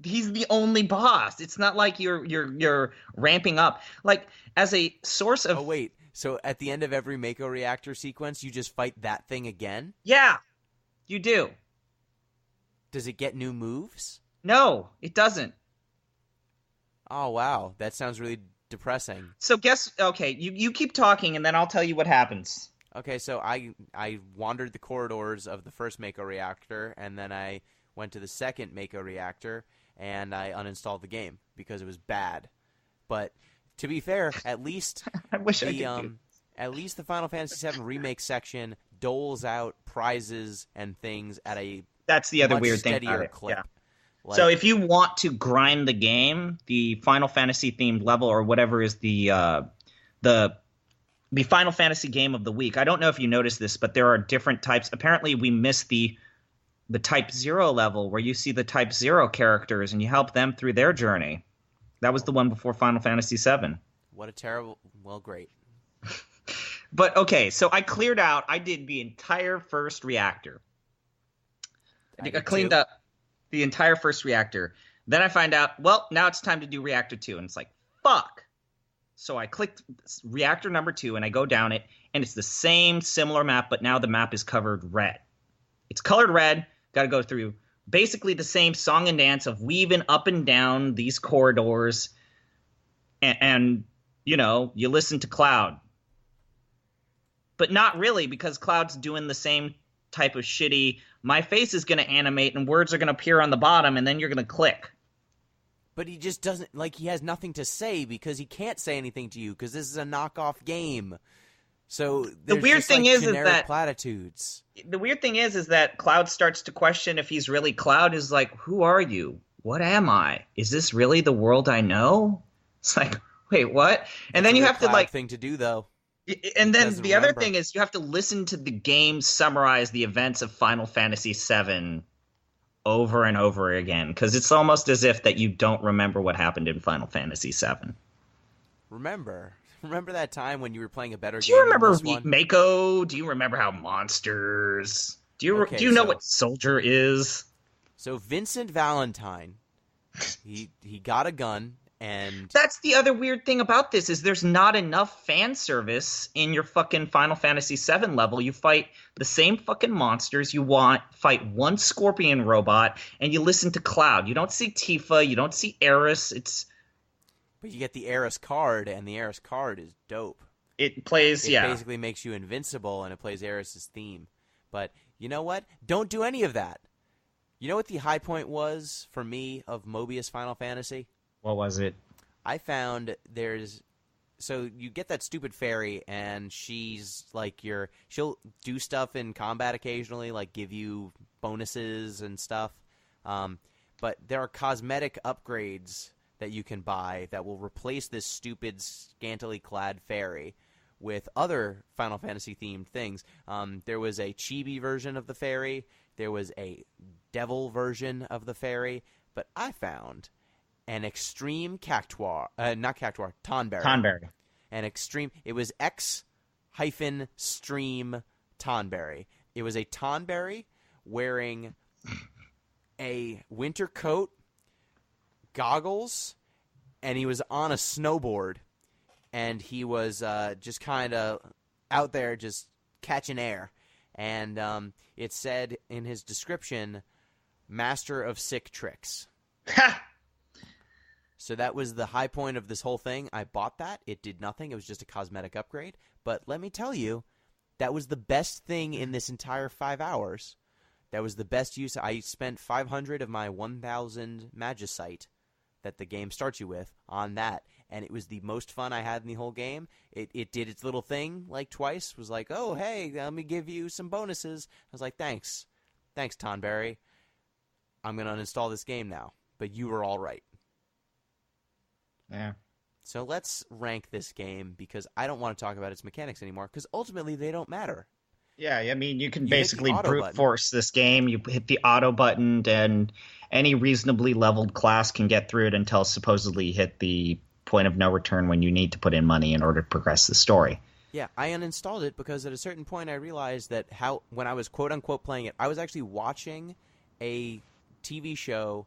He's the only boss. It's not like you're ramping up. Like, as a source of... Oh, wait. So at the end of every Mako reactor sequence, you just fight that thing again? Yeah, you do. Does it get new moves? No, it doesn't. Oh, wow. That sounds really depressing. So okay, you keep talking, and then I'll tell you what happens. Okay, so I wandered the corridors of the first Mako reactor, and then I went to the second Mako reactor, and I uninstalled the game because it was bad. But to be fair, at least I wish I could at least the Final Fantasy VII Remake section doles out prizes and things at a That's the other much weird thing steadier about it. clip. Yeah. Like, So if you want to grind the game, the Final Fantasy themed level or whatever is the Final Fantasy game of the week. I don't know if you noticed this, but there are different types. Apparently, we missed the Type 0 level where you see the Type 0 characters and you help them through their journey. That was the one before Final Fantasy VII. what a terrible... Well, great. But, okay, so I cleared out. I did the entire first reactor. I cleaned up the entire first reactor. Then I find out, well, now it's time to do reactor 2. And it's like, fuck. So I clicked reactor number 2, and I go down it, and it's the same similar map, but now the map is covered red. It's colored red. Got to go through basically the same song and dance of weaving up and down these corridors. And you know, you listen to Cloud. But not really, because Cloud's doing the same type of shitty, my face is going to animate and words are going to appear on the bottom and then you're going to click. But he just doesn't, he has nothing to say because he can't say anything to you because this is a knockoff game. So the weird thing is that platitudes. The weird thing is that Cloud starts to question if he's really Cloud. Is like, who are you? What am I? Is this really the world I know? It's like, wait, what? And then you have to thing to do though. And then the other thing is you have to listen to the game summarize the events of Final Fantasy VII over and over again, because it's almost as if that you don't remember what happened in Final Fantasy VII. Remember that time when you were playing a better game? Do you remember than this one? Mako? Do you remember how monsters? Do you know what Soldier is? So Vincent Valentine, he got a gun. And that's the other weird thing about this is there's not enough fan service in your fucking Final Fantasy VII level. You fight the same fucking monsters. You fight one Scorpion robot, and you listen to Cloud. You don't see Tifa. You don't see Aeris. But you get the Aeris card, and the Aeris card is dope. It basically makes you invincible, and it plays Aeris' theme. But you know what? Don't do any of that. You know what the high point was for me of Mobius Final Fantasy? What was it? I found so you get that stupid fairy, and she's like she'll do stuff in combat occasionally, like give you bonuses and stuff. But there are cosmetic upgrades that you can buy that will replace this stupid scantily clad fairy, with other Final Fantasy themed things. There was a chibi version of the fairy. There was a devil version of the fairy. But I found an extreme cactuar, not cactuar, tonberry. Tonberry. An extreme. It was X-stream tonberry. It was a tonberry wearing a winter coat, goggles, and he was on a snowboard, and he was just kind of out there just catching air. And it said in his description, "Master of sick tricks." So that was the high point of this whole thing. I bought that. It did nothing. It was just a cosmetic upgrade. But let me tell you, that was the best thing in this entire 5 hours. That was the best use. I spent 500 of my 1,000 Magicite that the game starts you with on that. And it was the most fun I had in the whole game. It did its little thing like twice. It was like, oh, hey, let me give you some bonuses. I was like, thanks. Thanks, Tonberry. I'm going to uninstall this game now. But you were all right. Yeah. So let's rank this game because I don't want to talk about its mechanics anymore because ultimately they don't matter. Yeah, I mean, you can You hit basically the auto brute button. force this game. You hit the auto button, and any reasonably leveled class can get through it until supposedly you hit the point of no return when you need to put in money in order to progress the story. Yeah, I uninstalled it because at a certain point I realized that when I was quote-unquote playing it, I was actually watching a TV show,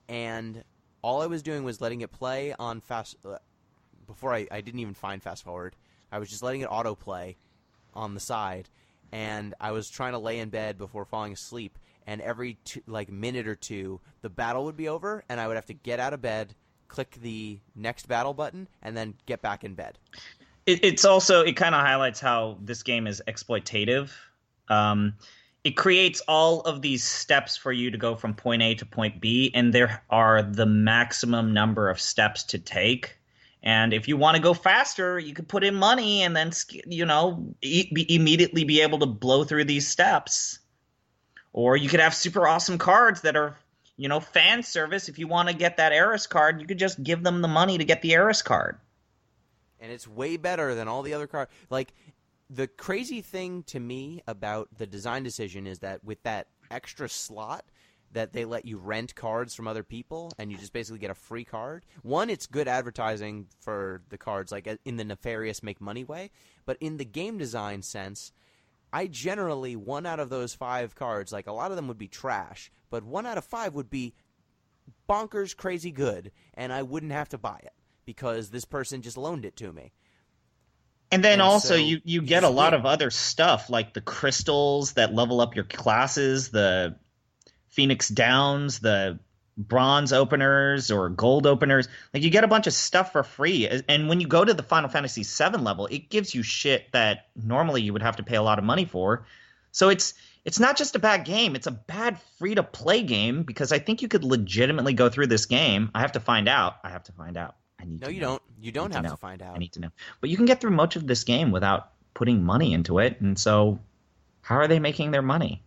and all I was doing was letting it play on before I didn't even find fast forward. I was just letting it autoplay on the side, and I was trying to lay in bed before falling asleep, and every minute or two, the battle would be over, and I would have to get out of bed, click the next battle button, and then get back in bed. It kind of highlights how this game is exploitative. It creates all of these steps for you to go from point A to point B, and there are the maximum number of steps to take. And if you want to go faster, you could put in money and then, immediately be able to blow through these steps. Or you could have super awesome cards that are, fan service. If you want to get that Eris card, you could just give them the money to get the Eris card. And it's way better than all the other cards. Like, the crazy thing to me about the design decision is that with that extra slot that they let you rent cards from other people and you just basically get a free card. One, it's good advertising for the cards, like in the nefarious make money way. But in the game design sense, I generally, 1 out of those 5 cards, like a lot of them would be trash, but 1 out of 5 would be bonkers crazy good, and I wouldn't have to buy it because this person just loaned it to me. And then also so you get a lot of other stuff like the crystals that level up your classes, the Phoenix Downs, the bronze openers or gold openers. Like you get a bunch of stuff for free. And when you go to the Final Fantasy VII level, it gives you shit that normally you would have to pay a lot of money for. So it's not just a bad game. It's a bad free-to-play game because I think you could legitimately go through this game. I have to find out. No, you don't. You don't have to find out. I need to know. But you can get through much of this game without putting money into it. And so how are they making their money?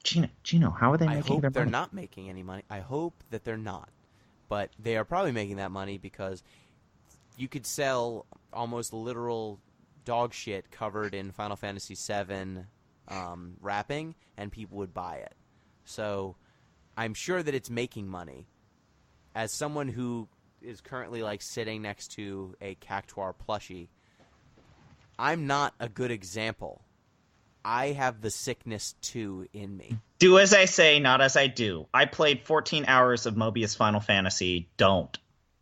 Gino, how are they making their money? I hope they're not making any money. I hope that they're not. But they are probably making that money because you could sell almost literal dog shit covered in Final Fantasy VII wrapping, and people would buy it. So I'm sure that it's making money. As someone who is currently sitting next to a Cactuar plushie, I'm not a good example. I have the sickness too in me. Do as I say, not as I do. I played 14 hours of Mobius Final Fantasy. Don't.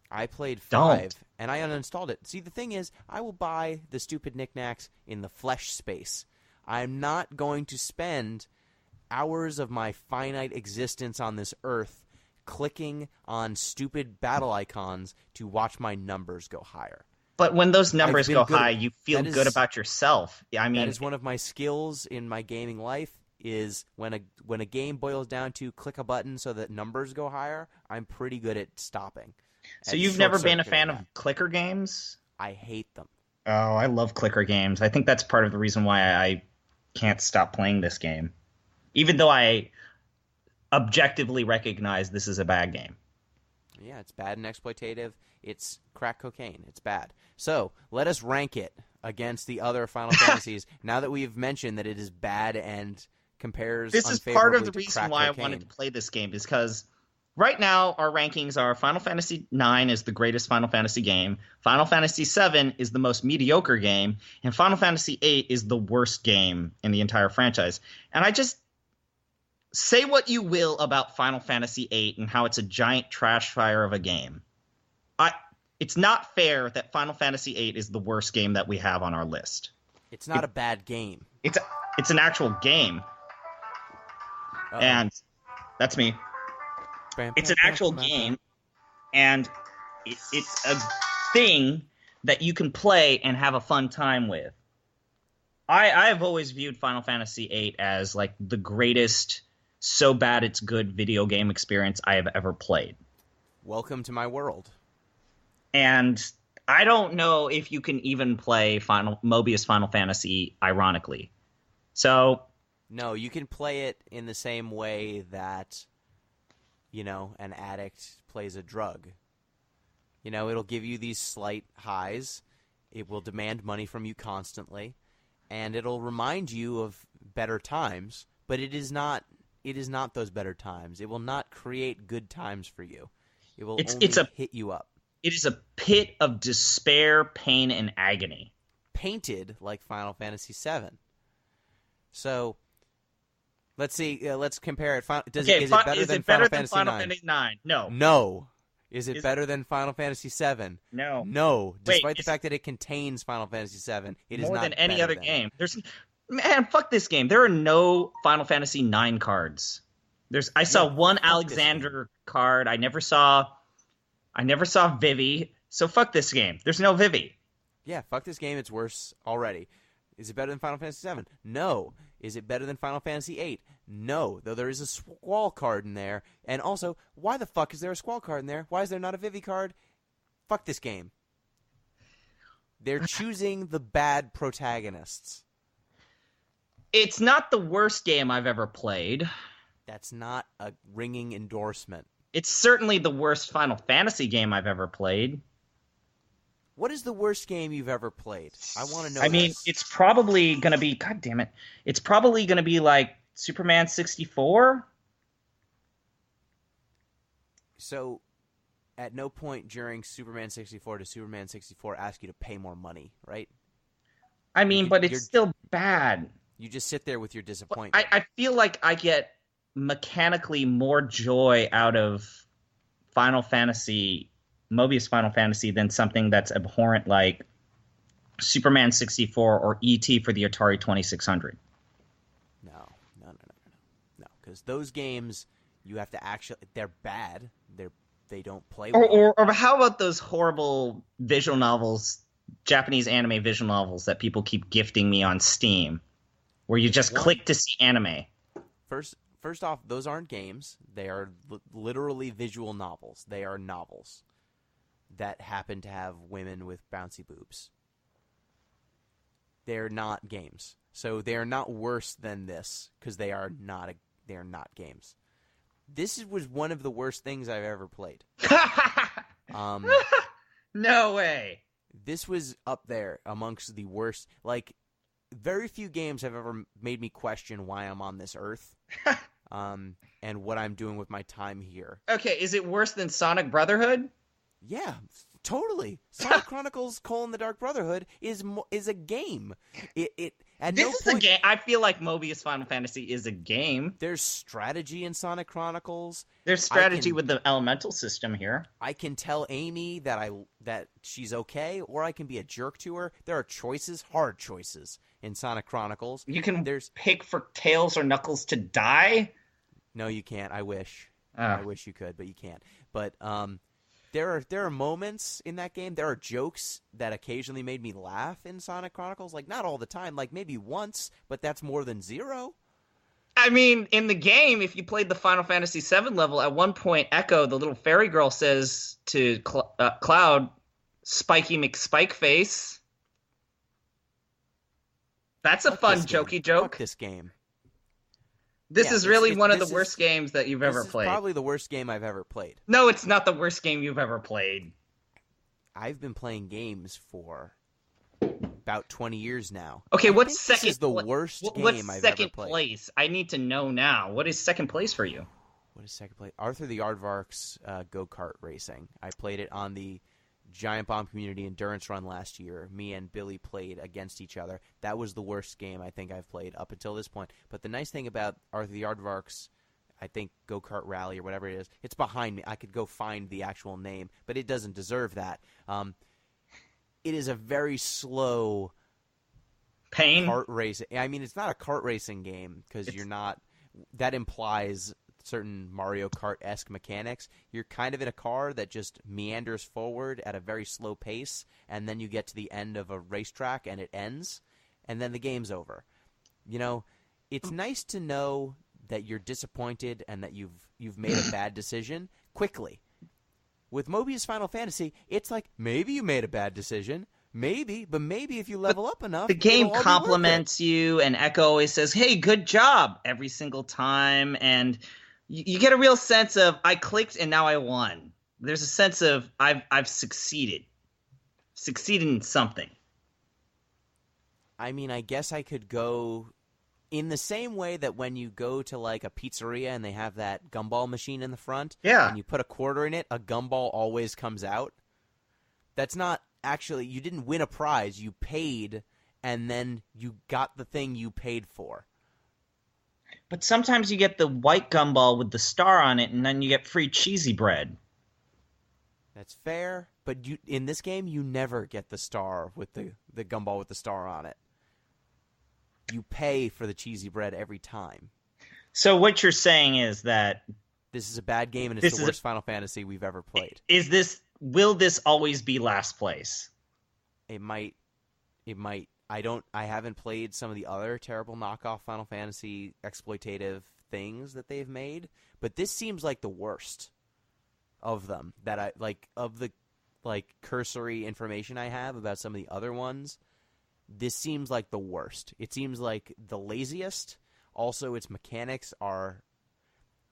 I played 5, and I uninstalled it. See, the thing is, I will buy the stupid knickknacks in the flesh space. I'm not going to spend hours of my finite existence on this earth clicking on stupid battle icons to watch my numbers go higher. But when those numbers go high, you feel good about yourself. I mean, that is one of my skills in my gaming life. Is when a game boils down to click a button so that numbers go higher, I'm pretty good at stopping. So you've never been a fan of clicker games? I hate them. Oh, I love clicker games. I think that's part of the reason why I can't stop playing this game, even though I objectively recognize this is a bad game. Yeah, it's bad and exploitative. It's crack cocaine. It's bad. So let us rank it against the other Final Fantasies. Now that we've mentioned that it is bad and compares this is unfavorably part of the to reason crack why cocaine. I wanted to play this game, is because right now our rankings are Final Fantasy IX is the greatest Final Fantasy game, Final Fantasy VII is the most mediocre game, and Final Fantasy VIII is the worst game in the entire franchise. And I just say what you will about Final Fantasy VIII and how it's a giant trash fire of a game. It's not fair that Final Fantasy VIII is the worst game that we have on our list. It's not a bad game. It's an actual game. Uh-oh. And that's me. It's an actual game, and it's a thing that you can play and have a fun time with. I have always viewed Final Fantasy VIII as like the greatest so bad it's good video game experience I have ever played. Welcome to my world. And I don't know if you can even play Mobius Final Fantasy ironically. So no, you can play it in the same way that, you know, an addict plays a drug. You know, it'll give you these slight highs. It will demand money from you constantly, and it'll remind you of better times, but it is not those better times. It will not create good times for you. It will hit you up. It is a pit of despair, pain, and agony. Painted like Final Fantasy VII. So, let's see. Let's compare it. Is it better than Final Fantasy IX? No. No. Is it better than Final Fantasy VII? No. No. Despite the fact that it contains Final Fantasy VII, it is not more than any other than. game. Man, fuck this game. There are no Final Fantasy IX cards. I saw one Alexander card. I never saw Vivi. So fuck this game. There's no Vivi. Yeah, fuck this game. It's worse already. Is it better than Final Fantasy VII? No. Is it better than Final Fantasy VIII? No. Though there is a Squall card in there. And also, why the fuck is there a Squall card in there? Why is there not a Vivi card? Fuck this game. They're choosing the bad protagonists. It's not the worst game I've ever played. That's not a ringing endorsement. It's certainly the worst Final Fantasy game I've ever played. What is the worst game you've ever played? I want to know. I mean, it's probably going to be... God damn it. It's probably going to be like Superman 64? So, at no point during Superman 64 does Superman 64 ask you to pay more money, right? I mean, but it's still bad. You just sit there with your disappointment. I feel like I get mechanically more joy out of Mobius Final Fantasy than something that's abhorrent like Superman 64 or E.T. for the Atari 2600. No. Because those games, you have to actually... They're bad. They don't play well. Or how about those horrible visual novels, Japanese anime visual novels that people keep gifting me on Steam, where you just click to see anime? First off, those aren't games. They are literally visual novels. They are novels that happen to have women with bouncy boobs. They're not games. So they are not worse than this because they are not games. This was one of the worst things I've ever played. No way. This was up there amongst the worst. Like, very few games have ever made me question why I'm on this earth. And what I'm doing with my time here. Okay, is it worse than Sonic Brotherhood? Yeah, totally. Sonic Chronicles: The Dark Brotherhood is a game. This is a game. I feel like Mobius Final Fantasy is a game. There's strategy in Sonic Chronicles. There's strategy with the elemental system here. I can tell Amy that she's okay, or I can be a jerk to her. There are choices, hard choices in Sonic Chronicles. You can pick for Tails or Knuckles to die? No, you can't. I wish. I wish you could, but you can't. But there are moments in that game. There are jokes that occasionally made me laugh in Sonic Chronicles. Like, not all the time. Like, maybe once, but that's more than zero. I mean, in the game, if you played the Final Fantasy VII level, at one point, Echo, the little fairy girl, says to Cloud, "Spiky McSpikeface." That's a fun, jokey joke. Fuck this game. This is really one of the worst games that you've ever played. This is probably the worst game I've ever played. No, it's not the worst game you've ever played. I've been playing games for about 20 years now. Okay, what's This second? is the worst game what's I've second ever played. place? I need to know now. What is second place for you? What is second place? Arthur the Aardvark's go-kart racing. I played it on the Giant Bomb Community Endurance Run last year. Me and Billy played against each other. That was the worst game I think I've played up until this point. But the nice thing about Arthur the Aardvark's, I think, go-kart rally or whatever it is, it's behind me. I could go find the actual name, but it doesn't deserve that. It is a very slow kart racing. I mean, it's not a kart racing game because you're not. That implies certain Mario Kart-esque mechanics. You're kind of in a car that just meanders forward at a very slow pace, and then you get to the end of a racetrack and it ends, and then the game's over. You know, it's nice to know that you're disappointed and that you've made a bad decision quickly. With Mobius Final Fantasy, it's like, maybe you made a bad decision, maybe, but maybe if you level up enough, the game compliments you, and Echo always says, hey, good job, every single time, and you get a real sense of, I clicked and now I won. There's a sense of, I've succeeded in something. I mean, I guess I could go in the same way that when you go to like a pizzeria and they have that gumball machine in the front, and you put a quarter in it, a gumball always comes out. That's not actually, you didn't win a prize, you paid, and then you got the thing you paid for. But sometimes you get the white gumball with the star on it, and then you get free cheesy bread. That's fair, but in this game, you never get the star with the gumball with the star on it. You pay for the cheesy bread every time. So what you're saying is that this is a bad game, and it's the worst Final Fantasy we've ever played. Will this always be last place? It might. I haven't played some of the other terrible knockoff Final Fantasy exploitative things that they've made, but this seems like the worst of them. Of the cursory information I have about some of the other ones, this seems like the worst. It seems like the laziest. Also, its mechanics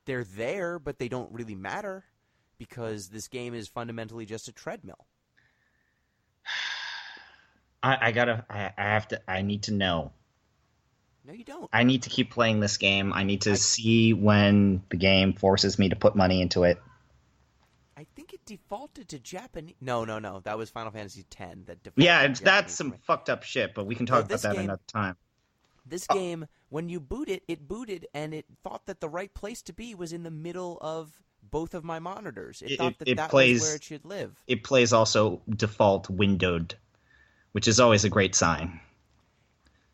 they're there, but they don't really matter because this game is fundamentally just a treadmill. I need to know. No, you don't. I need to keep playing this game. I need to see when the game forces me to put money into it. I think it defaulted to Japanese. No. That was Final Fantasy X that defaulted. Yeah, that's some fucked up shit, but we can talk about that another time. This game, when you boot it, it booted, and it thought that the right place to be was in the middle of both of my monitors. It thought that was where it should live. It plays also default windowed, which is always a great sign.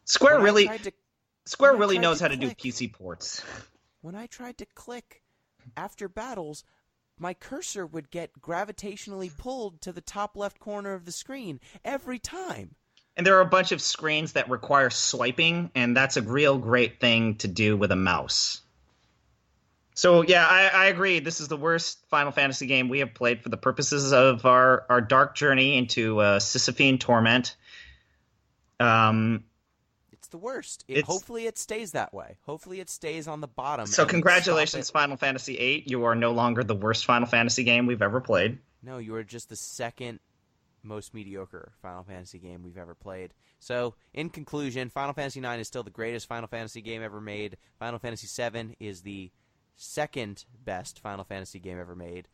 Square really knows how to do PC ports. When I tried to click after battles, my cursor would get gravitationally pulled to the top left corner of the screen every time. And there are a bunch of screens that require swiping, and that's a real great thing to do with a mouse. So, yeah, I agree. This is the worst Final Fantasy game we have played for the purposes of our dark journey into Sisyphean torment. It's the worst. Hopefully it stays that way. Hopefully it stays on the bottom. So congratulations, Final Fantasy VIII. You are no longer the worst Final Fantasy game we've ever played. No, you are just the second most mediocre Final Fantasy game we've ever played. So, in conclusion, Final Fantasy IX is still the greatest Final Fantasy game ever made. Final Fantasy VII is the second best Final Fantasy game ever made.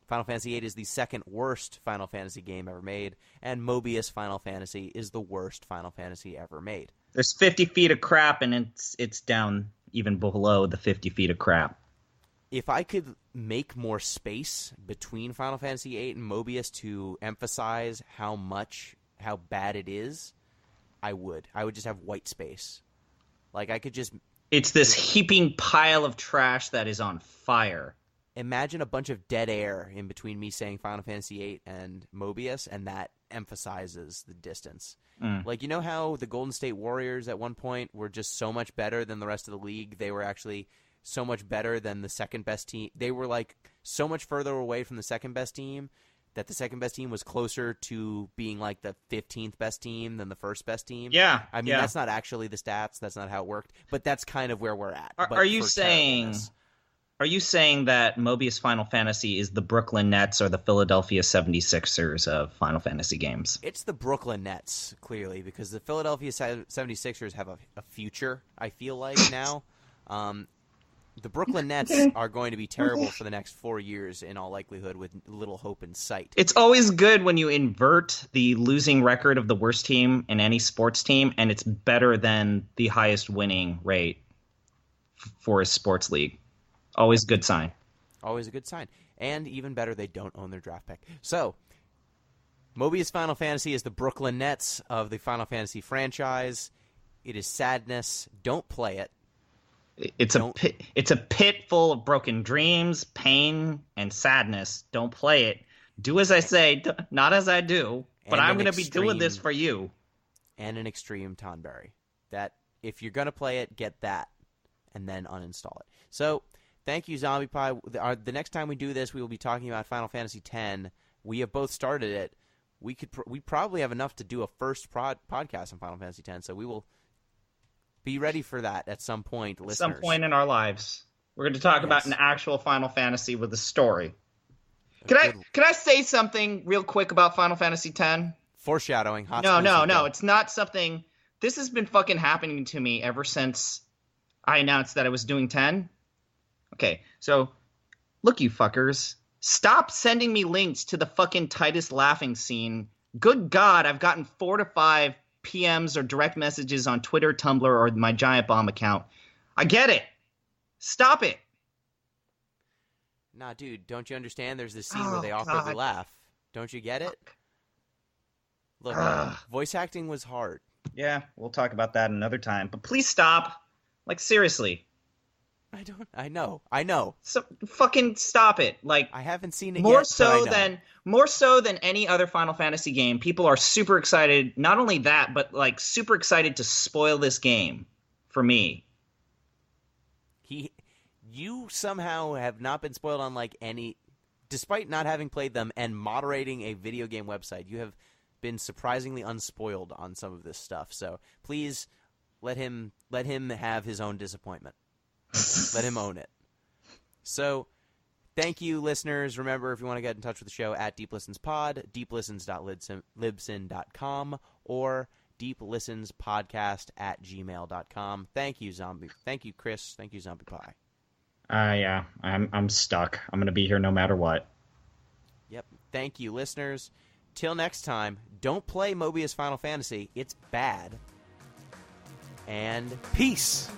Final Fantasy VIII is the second worst Final Fantasy game ever made. And Mobius Final Fantasy is the worst Final Fantasy ever made. There's 50 feet of crap, and it's down even below the 50 feet of crap. If I could make more space between Final Fantasy VIII and Mobius to emphasize how bad it is, I would. I would just have white space. Like, I could just... It's this heaping pile of trash that is on fire. Imagine a bunch of dead air in between me saying Final Fantasy VIII and Mobius, and that emphasizes the distance. Like, you know how the Golden State Warriors at one point were just so much better than the rest of the league? They were actually so much better than the second best team. They were like so much further away from the second best team that the second best team was closer to being like the 15th best team than the first best team. Yeah. I mean, that's not actually the stats. That's not how it worked. But that's kind of where we're at. Are you saying Are you saying that Mobius Final Fantasy is the Brooklyn Nets or the Philadelphia 76ers of Final Fantasy games? It's the Brooklyn Nets, clearly, because the Philadelphia 76ers have a future, I feel like, now. The Brooklyn Nets are going to be terrible for the next 4 years, in all likelihood, with little hope in sight. It's always good when you invert the losing record of the worst team in any sports team, and it's better than the highest winning rate for a sports league. Always a good sign. Always a good sign. And even better, they don't own their draft pick. So, Mobius Final Fantasy is the Brooklyn Nets of the Final Fantasy franchise. It is sadness. Don't play it. It's a pit full of broken dreams, pain, and sadness. Don't play it. Do as I say, not as I do. But I'm going to be doing this for you. And an extreme Tonberry. That, if you're going to play it, get that. And then uninstall it. So, thank you, Zombiepie. The next time we do this, we will be talking about Final Fantasy X. We have both started it. We probably have enough to do a first podcast on Final Fantasy X, so we will be ready for that at some point, listeners. At some point in our lives. We're going to talk about an actual Final Fantasy with a story. Can I say something real quick about Final Fantasy X? Foreshadowing. No. It's not something... This has been fucking happening to me ever since I announced that I was doing 10. Okay, so, look, you fuckers. Stop sending me links to the fucking Titus laughing scene. Good God, I've gotten 4 to 5 PMs or direct messages on Twitter, Tumblr, or my Giant Bomb account. I get it. Stop it. Nah, dude, don't you understand? There's this scene where they awkwardly laugh. Don't you get it? Look, voice acting was hard. Yeah, we'll talk about that another time. But please stop. Like, seriously. I know. So fucking stop it. Like, I haven't seen it more so than any other Final Fantasy game. People are super excited. Not only that, but like super excited to spoil this game for me. You somehow have not been spoiled on like any, despite not having played them and moderating a video game website. You have been surprisingly unspoiled on some of this stuff. So please let him have his own disappointment. Let him own it. So, thank you, listeners. Remember, if you want to get in touch with the show, at DeepListensPod, deeplistens.libsyn.com, or deeplissenspodcast@gmail.com. Thank you, Zombie. Thank you, Chris. Thank you, Zombiepie. Yeah, I'm stuck. I'm going to be here no matter what. Yep. Thank you, listeners. Till next time, don't play Mobius Final Fantasy. It's bad. And peace.